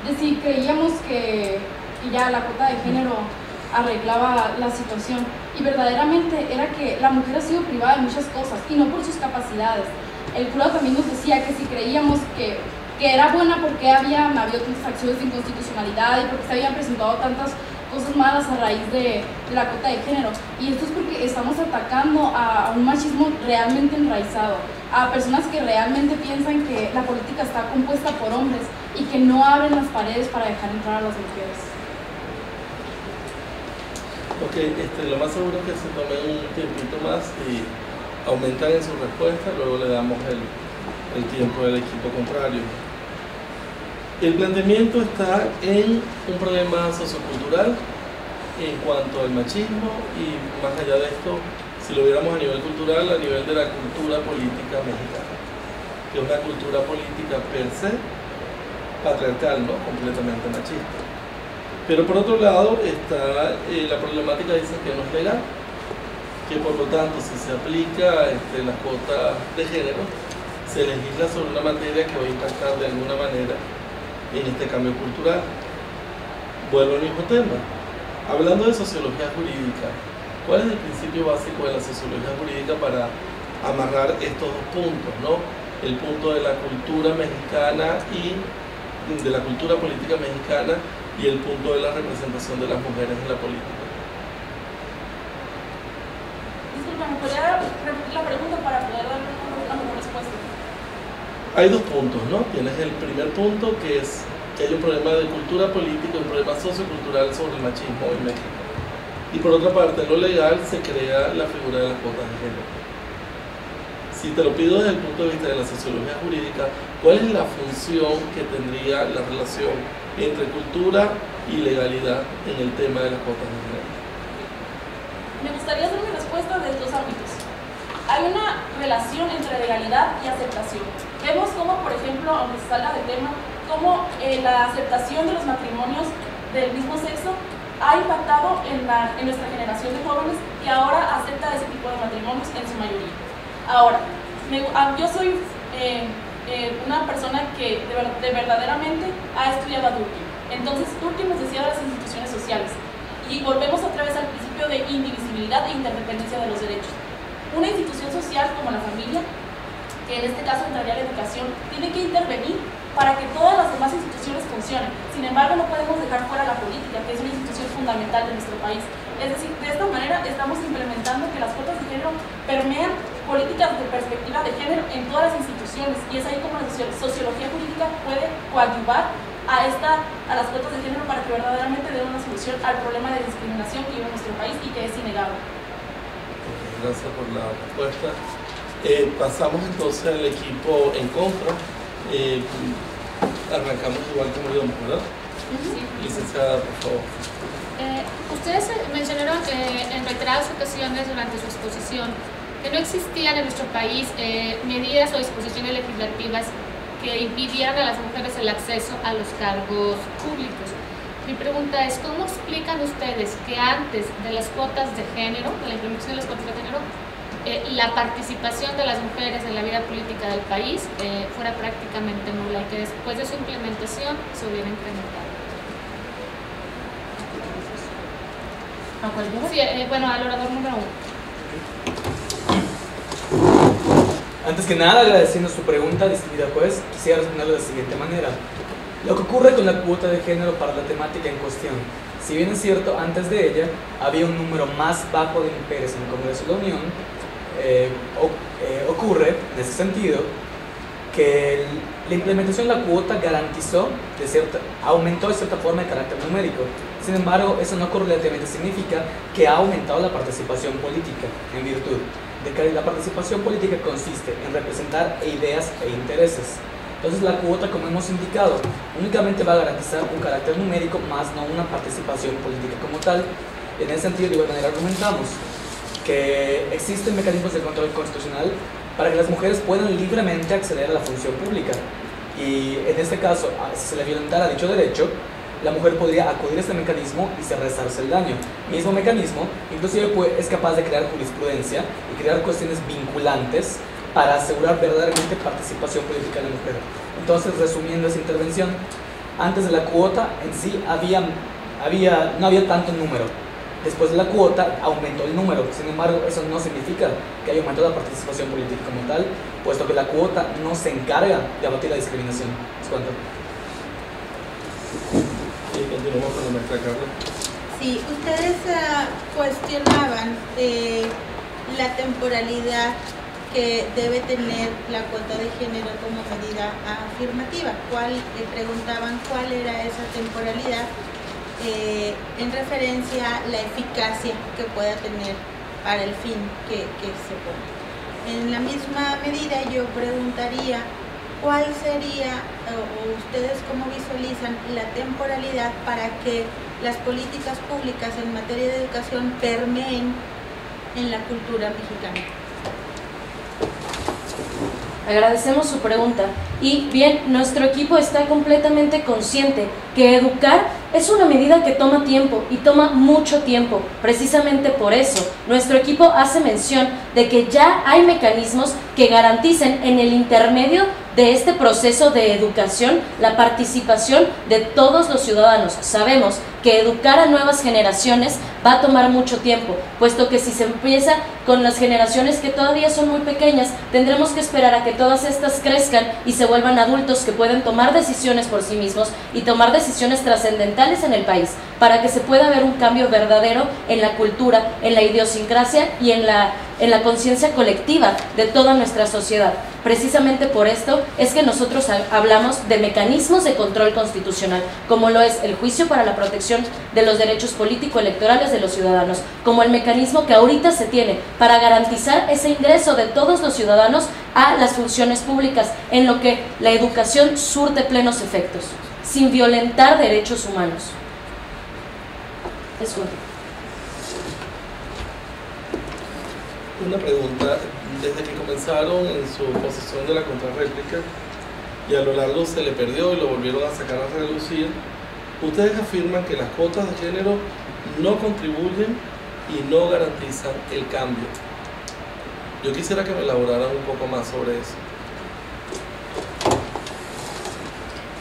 Speaker 4: de si creíamos que ya la cuota de género arreglaba la situación, y verdaderamente era que la mujer ha sido privada de muchas cosas y no por sus capacidades. el jurado también nos decía que si creíamos que era buena porque había habido tantas acciones de inconstitucionalidad y porque se habían presentado tantas cosas malas a raíz de la cuota de género. Y esto es porque estamos atacando a un machismo realmente enraizado, a personas que realmente piensan que la política está compuesta por hombres y que no abren las paredes para dejar entrar a las mujeres.
Speaker 6: Ok, lo más seguro es que se tomen un tiempito más y aumentan en su respuesta, luego le damos el tiempo del equipo contrario. El planteamiento está en un problema sociocultural en cuanto al machismo y más allá de esto, si lo viéramos a nivel cultural, a nivel de la cultura política mexicana, que es una cultura política per se patriarcal, ¿no? Completamente machista. Pero por otro lado está la problemática, dice que no es legal, que por lo tanto si se aplica las cuotas de género, se legisla sobre una materia que va a impactar de alguna manera en este cambio cultural. Vuelvo al mismo tema. Hablando de sociología jurídica, ¿cuál es el principio básico de la sociología jurídica para amarrar estos dos puntos, ¿no? El punto de la cultura mexicana y de la cultura política mexicana y el punto de la representación de las mujeres en la política.
Speaker 2: Disculpa, ¿me podría repetir la pregunta para poder dar una mejor respuesta?
Speaker 6: Hay dos puntos, ¿no? Tienes el primer punto, que es que hay un problema de cultura política, un problema sociocultural sobre el machismo en México. Y por otra parte, en lo legal se crea la figura de las cuotas de género. Si te lo pido desde el punto de vista de la sociología jurídica, ¿cuál es la función que tendría la relación entre cultura y legalidad en el tema de las cuotas de género?
Speaker 2: Me gustaría hacer mi respuesta desde dos ámbitos. Hay una relación entre legalidad y aceptación. Vemos cómo, por ejemplo, aunque se salga de tema, cómo la aceptación de los matrimonios del mismo sexo ha impactado en nuestra generación de jóvenes que ahora acepta ese tipo de matrimonios en su mayoría. Ahora, yo soy una persona que verdaderamente ha estudiado a Durkheim. Entonces, Durkheim nos decía de las instituciones sociales. Y volvemos otra vez al principio de indivisibilidad e interdependencia de los derechos. Una institución social como la familia, que en este caso entraría la educación, tiene que intervenir para que todas las demás instituciones funcionen. Sin embargo, no podemos dejar fuera la política, que es una institución fundamental de nuestro país. Es decir, de esta manera estamos implementando que las cuotas de género permean políticas de perspectiva de género en todas las instituciones, y es ahí como la sociología jurídica puede coadyuvar a las cuotas de género para que verdaderamente den una solución al problema de discriminación que vive en nuestro país y que es innegable.
Speaker 6: Gracias por la respuesta. Pasamos entonces al equipo en contra. Arrancamos igual como íbamos, ¿verdad?
Speaker 7: Sí.
Speaker 6: Licenciada, por favor.
Speaker 7: Ustedes mencionaron en reiteradas ocasiones durante su exposición que no existían en nuestro país medidas o disposiciones legislativas que impidieran a las mujeres el acceso a los cargos públicos. Mi pregunta es, ¿cómo explican ustedes que antes de las cuotas de género, de la implementación de las cuotas de género, la participación de las mujeres en la vida política del país fuera prácticamente nula y que después de su implementación se hubiera incrementado?
Speaker 5: ¿A cuál lleva?
Speaker 7: Sí, bueno, al orador número 1.
Speaker 3: Antes que nada, agradeciendo su pregunta, distinguida juez, quisiera responderlo de la siguiente manera. Lo que ocurre con la cuota de género para la temática en cuestión, si bien es cierto, antes de ella había un número más bajo de mujeres en el Congreso de la Unión, ocurre, en ese sentido, que la implementación de la cuota garantizó, aumentó de cierta forma el carácter numérico. Sin embargo, eso no correlativamente significa que ha aumentado la participación política, en virtud de que la participación política consiste en representar ideas e intereses. Entonces la cuota, como hemos indicado, únicamente va a garantizar un carácter numérico, más no una participación política como tal. En ese sentido, de igual manera, argumentamos que existen mecanismos de control constitucional para que las mujeres puedan libremente acceder a la función pública. Y en este caso, si se le violentara dicho derecho, la mujer podría acudir a este mecanismo y se resarce el daño. Mismo mecanismo, inclusive es capaz de crear jurisprudencia y crear cuestiones vinculantes para asegurar verdaderamente participación política de la mujer. Entonces, resumiendo esa intervención, antes de la cuota en sí no había tanto número, Después de la cuota aumentó el número, sin embargo eso no significa que haya aumentado la participación política como tal, puesto que la cuota no se encarga de abatir la discriminación. ¿Es cuánto?
Speaker 6: Y continuamos con la maestra Carla.
Speaker 8: Sí, ustedes cuestionaban la temporalidad que debe tener la cuota de género como medida afirmativa. Preguntaban cuál era esa temporalidad en referencia a la eficacia que pueda tener para el fin que se pone. En la misma medida yo preguntaría cuál sería, o ustedes cómo visualizan la temporalidad para que las políticas públicas en materia de educación permeen en la cultura mexicana.
Speaker 5: Agradecemos su pregunta. Y bien, nuestro equipo está completamente consciente que educar es una medida que toma tiempo y toma mucho tiempo. Precisamente por eso, nuestro equipo hace mención de que ya hay mecanismos que garanticen en el intermedio de este proceso de educación la participación de todos los ciudadanos. Sabemos que educar a nuevas generaciones va a tomar mucho tiempo, puesto que si se empieza con las generaciones que todavía son muy pequeñas, tendremos que esperar a que todas estas crezcan y se vuelvan adultos que pueden tomar decisiones por sí mismos y tomar decisiones trascendentales en el país, para que se pueda ver un cambio verdadero en la cultura, en la idiosincrasia y en la conciencia colectiva de toda nuestra sociedad. Precisamente por esto es que nosotros hablamos de mecanismos de control constitucional, como lo es el juicio para la protección de los derechos político-electorales de los ciudadanos, como el mecanismo que ahorita se tiene para garantizar ese ingreso de todos los ciudadanos a las funciones públicas, en lo que la educación surte plenos efectos, sin violentar derechos humanos. Es
Speaker 6: una pregunta. Desde que comenzaron en su posición de la contrarréplica y a lo largo se le perdió y lo volvieron a sacar a relucir, ustedes afirman que las cuotas de género no contribuyen y no garantizan el cambio. Yo quisiera que me elaboraran un poco más sobre eso.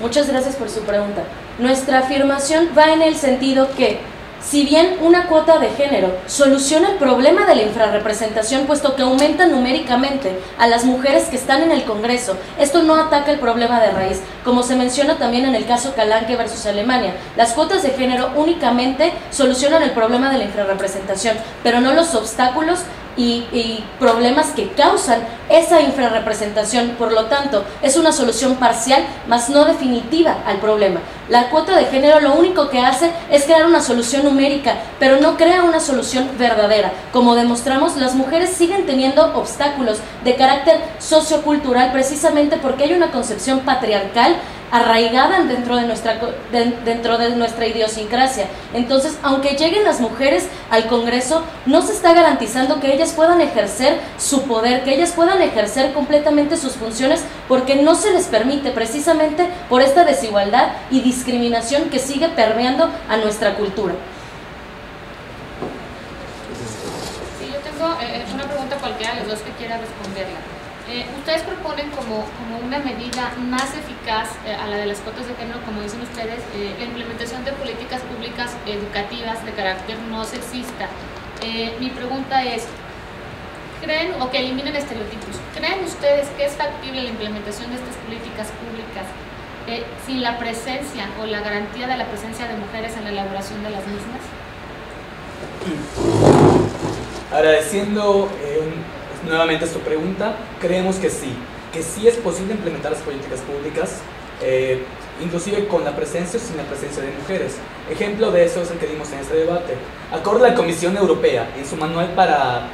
Speaker 5: Muchas gracias por su pregunta. Nuestra afirmación va en el sentido que, si bien una cuota de género soluciona el problema de la infrarrepresentación, puesto que aumenta numéricamente a las mujeres que están en el Congreso, esto no ataca el problema de raíz, como se menciona también en el caso Calanque versus Alemania. Las cuotas de género únicamente solucionan el problema de la infrarrepresentación, pero no los obstáculos y problemas que causan esa infrarrepresentación. Por lo tanto, es una solución parcial, mas no definitiva al problema. La cuota de género lo único que hace es crear una solución numérica, pero no crea una solución verdadera. Como demostramos, las mujeres siguen teniendo obstáculos de carácter sociocultural, precisamente porque hay una concepción patriarcal arraigada dentro de nuestra idiosincrasia. Entonces, aunque lleguen las mujeres al Congreso, no se está garantizando que ellas puedan ejercer su poder, que ellas puedan ejercer completamente sus funciones, porque no se les permite, precisamente por esta desigualdad y discriminación que sigue permeando a nuestra cultura.
Speaker 7: Sí, yo tengo una pregunta cualquiera de los dos que quiera responderla. Ustedes proponen como una medida más eficaz a la de las cuotas de género, como dicen ustedes, la implementación de políticas públicas educativas de carácter no sexista. Mi pregunta es, ¿creen o que eliminen estereotipos? ¿Creen ustedes que es factible la implementación de estas políticas públicas sin la presencia o la garantía de la presencia de mujeres en la elaboración de las mismas?
Speaker 3: Agradeciendo nuevamente esta pregunta, creemos que sí es posible implementar las políticas públicas, inclusive con la presencia o sin la presencia de mujeres. Ejemplo de eso es el que dimos en este debate. Acorde a la Comisión Europea, en su manual para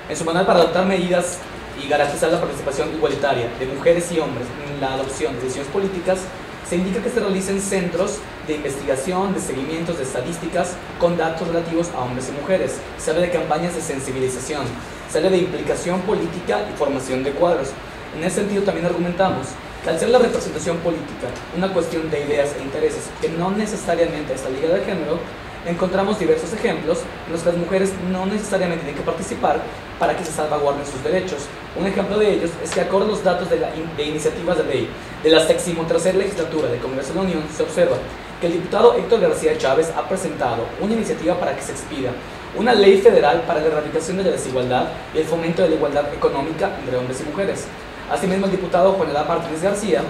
Speaker 3: adoptar medidas y garantizar la participación igualitaria de mujeres y hombres en la adopción de decisiones políticas, se indica que se realicen centros de investigación, de seguimientos, de estadísticas con datos relativos a hombres y mujeres. Se habla de campañas de sensibilización, se habla de implicación política y formación de cuadros. En ese sentido también argumentamos que al ser la representación política una cuestión de ideas e intereses que no necesariamente está ligada al género, encontramos diversos ejemplos en los que las mujeres no necesariamente tienen que participar para que se salvaguarden sus derechos. Un ejemplo de ellos es que, acorde a los datos de iniciativas de ley de la 63ª legislatura del Congreso de la Unión, se observa que el diputado Héctor García Chávez ha presentado una iniciativa para que se expida una ley federal para la erradicación de la desigualdad y el fomento de la igualdad económica entre hombres y mujeres. Asimismo, el diputado Juan Edad Martínez García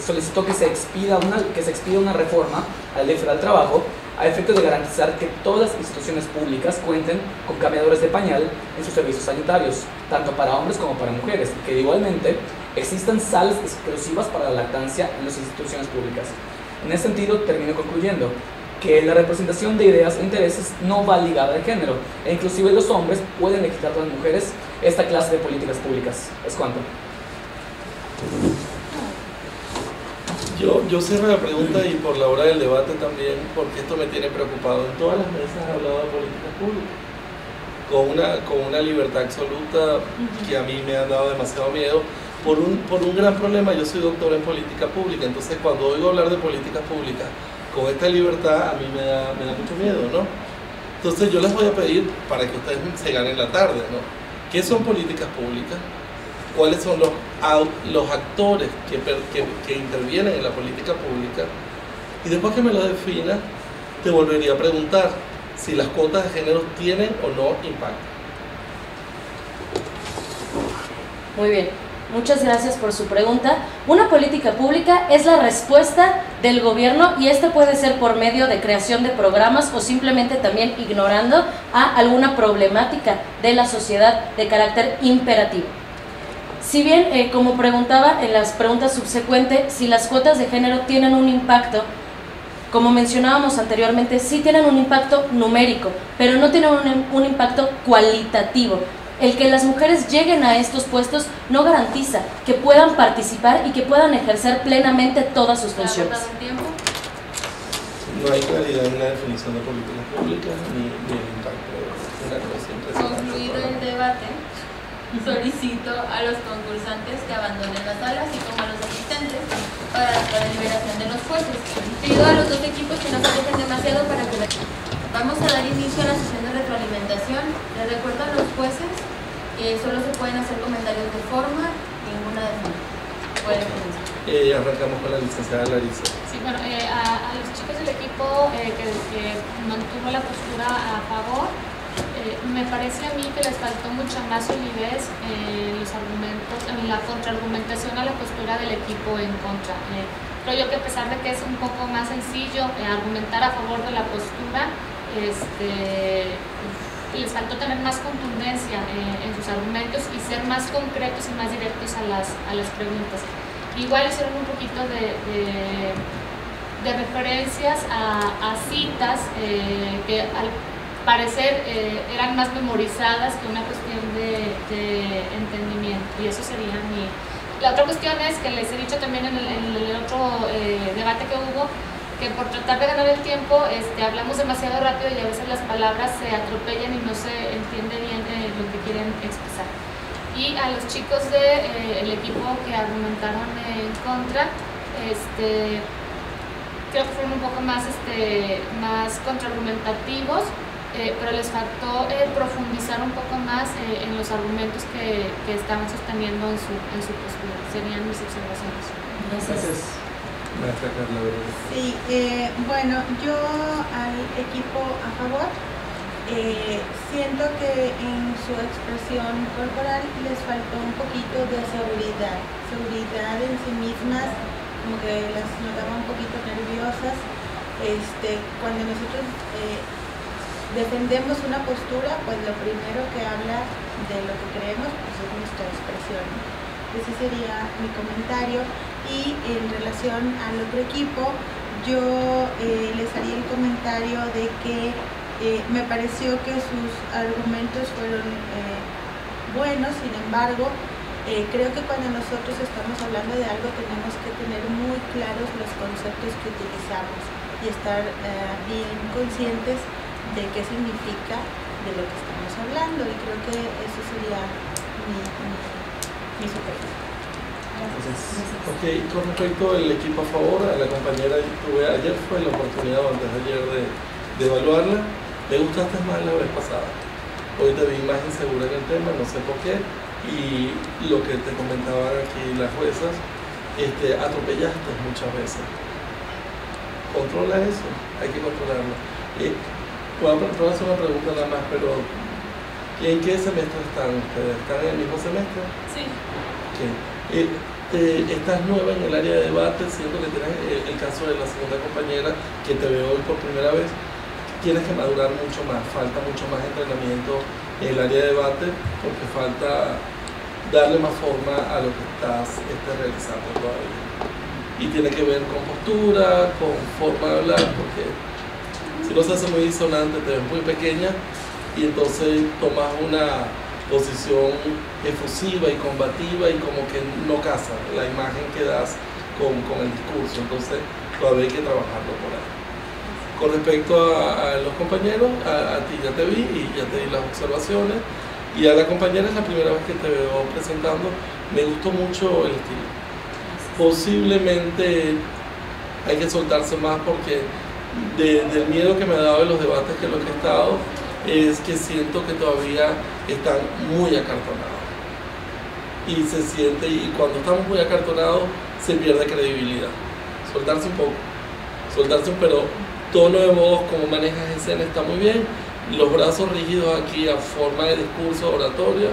Speaker 3: solicitó que se expida una reforma a la Ley Federal del Trabajo a efecto de garantizar que todas las instituciones públicas cuenten con cambiadores de pañal en sus servicios sanitarios, tanto para hombres como para mujeres, y que igualmente existan salas exclusivas para la lactancia en las instituciones públicas. En ese sentido, termino concluyendo que la representación de ideas e intereses no va ligada al género, e inclusive los hombres pueden legislar a las mujeres esta clase de políticas públicas. Es cuanto.
Speaker 6: Yo cierro la pregunta y por la hora del debate también, porque esto me tiene preocupado. En todas las mesas he hablado de políticas públicas, con una libertad absoluta que a mí me ha dado demasiado miedo, por un gran problema. Yo soy doctor en política pública, entonces cuando oigo hablar de políticas públicas con esta libertad, a mí me da mucho miedo, ¿no? Entonces yo les voy a pedir para que ustedes se ganen la tarde, ¿no? ¿Qué son políticas públicas? ¿Cuáles son los actores que intervienen en la política pública? Y después que me lo defina, te volvería a preguntar si las cuotas de género tienen o no impacto.
Speaker 5: Muy bien, muchas gracias por su pregunta. Una política pública es la respuesta del gobierno y esta puede ser por medio de creación de programas o simplemente también ignorando a alguna problemática de la sociedad de carácter imperativo. Si bien, como preguntaba en las preguntas subsecuentes, si las cuotas de género tienen un impacto, como mencionábamos anteriormente, sí tienen un impacto numérico, pero no tienen un impacto cualitativo. El que las mujeres lleguen a estos puestos no garantiza que puedan participar y que puedan ejercer plenamente todas sus funciones.
Speaker 6: No hay claridad en la definición de políticas públicas ni el impacto. Una cosa impresionante.
Speaker 1: Concluido el debate, solicito a los concursantes que abandonen las salas y como a los asistentes para la deliberación de los jueces. Pido a los dos equipos que no se alejen demasiado para que vamos a dar inicio a la sesión de retroalimentación. Les recuerdo a los jueces que solo se pueden hacer comentarios de forma, ninguna de fondo. Pueden comenzar.
Speaker 6: Arrancamos con la licenciada Larisa.
Speaker 7: Sí, bueno, a los chicos del equipo que mantuvo la postura a favor, me parece a mí que les faltó mucha más solidez en los argumentos, en la contraargumentación a la postura del equipo en contra. Creo yo que a pesar de que es un poco más sencillo argumentar a favor de la postura, les faltó tener más contundencia en sus argumentos y ser más concretos y más directos a las preguntas. Igual hicieron un poquito de referencias a citas que al parecer eran más memorizadas que una cuestión de entendimiento, y eso sería mi... La otra cuestión es que les he dicho también en el otro debate que hubo, que por tratar de ganar el tiempo hablamos demasiado rápido y a veces las palabras se atropellan y no se entiende bien lo que quieren expresar. Y a los chicos del equipo que argumentaron en contra, creo que fueron un poco más contraargumentativos, pero les faltó profundizar un poco más en los argumentos que estaban sosteniendo en su postura. Serían mis observaciones.
Speaker 5: Gracias.
Speaker 6: Maestra Carla Verónica.
Speaker 8: Sí, bueno, yo al equipo a favor siento que en su expresión corporal les faltó un poquito de seguridad en sí mismas, como que las notaba un poquito nerviosas. Cuando nosotros defendemos una postura, pues lo primero que habla de lo que creemos pues es nuestra expresión. Ese sería mi comentario. Y en relación al otro equipo, yo les haría el comentario de que me pareció que sus argumentos fueron buenos. Sin embargo, creo que cuando nosotros estamos hablando de algo tenemos que tener muy claros los conceptos que utilizamos y estar bien conscientes de qué significa de lo que estamos hablando, y creo que eso sería mi sugerencia.
Speaker 6: Ok, con respecto al equipo a favor, a la compañera tuve ayer, fue la oportunidad antes de ayer de evaluarla. Me gustaste más la vez pasada. Hoy te vi más insegura en el tema, no sé por qué. Y lo que te comentaban aquí las juezas, atropellaste muchas veces. controla eso, hay que controlarlo. Voy a hacer una pregunta nada más, pero ¿en qué semestre están ustedes? ¿Están en el mismo semestre?
Speaker 2: Sí.
Speaker 6: Okay. Estás nueva en el área de debate, siento que tienes el caso de la segunda compañera que te veo hoy por primera vez. Tienes que madurar mucho más, falta mucho más entrenamiento en el área de debate porque falta darle más forma a lo que estás realizando todavía. Y tiene que ver con postura, con forma de hablar, porque si no se hace muy disonante te ves muy pequeña y entonces tomas una posición efusiva y combativa y como que no casa la imagen que das con el discurso, entonces todavía hay que trabajarlo por ahí. Con respecto a los compañeros, a ti ya te vi y ya te di las observaciones, y a la compañera es la primera vez que te veo presentando, me gustó mucho el estilo. Posiblemente hay que soltarse más porque del miedo que me ha dado de los debates que he estado, es que siento que todavía están muy acartonados. Y se siente, y cuando estamos muy acartonados, se pierde credibilidad. Soltarse un poco, pero tono de voz, como manejas escena está muy bien. Los brazos rígidos aquí a forma de discurso, oratoria.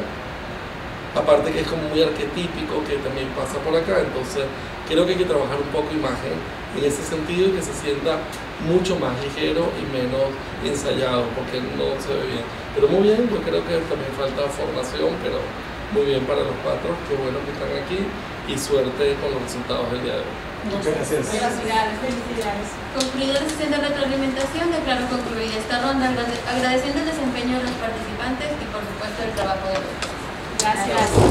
Speaker 6: Aparte que es como muy arquetípico, que también pasa por acá. Entonces, creo que hay que trabajar un poco imagen en ese sentido y que se sienta mucho más ligero y menos ensayado, porque no se ve bien. Pero muy bien, yo creo que también falta formación, pero muy bien para los cuatro. Qué bueno que están aquí y suerte con los resultados del día de hoy.
Speaker 3: Muchas gracias.
Speaker 2: Felicidades.
Speaker 1: Concluida la sesión de retroalimentación, declaro concluida esta ronda, agradeciendo el desempeño de los participantes y por supuesto el trabajo de los.
Speaker 2: Gracias.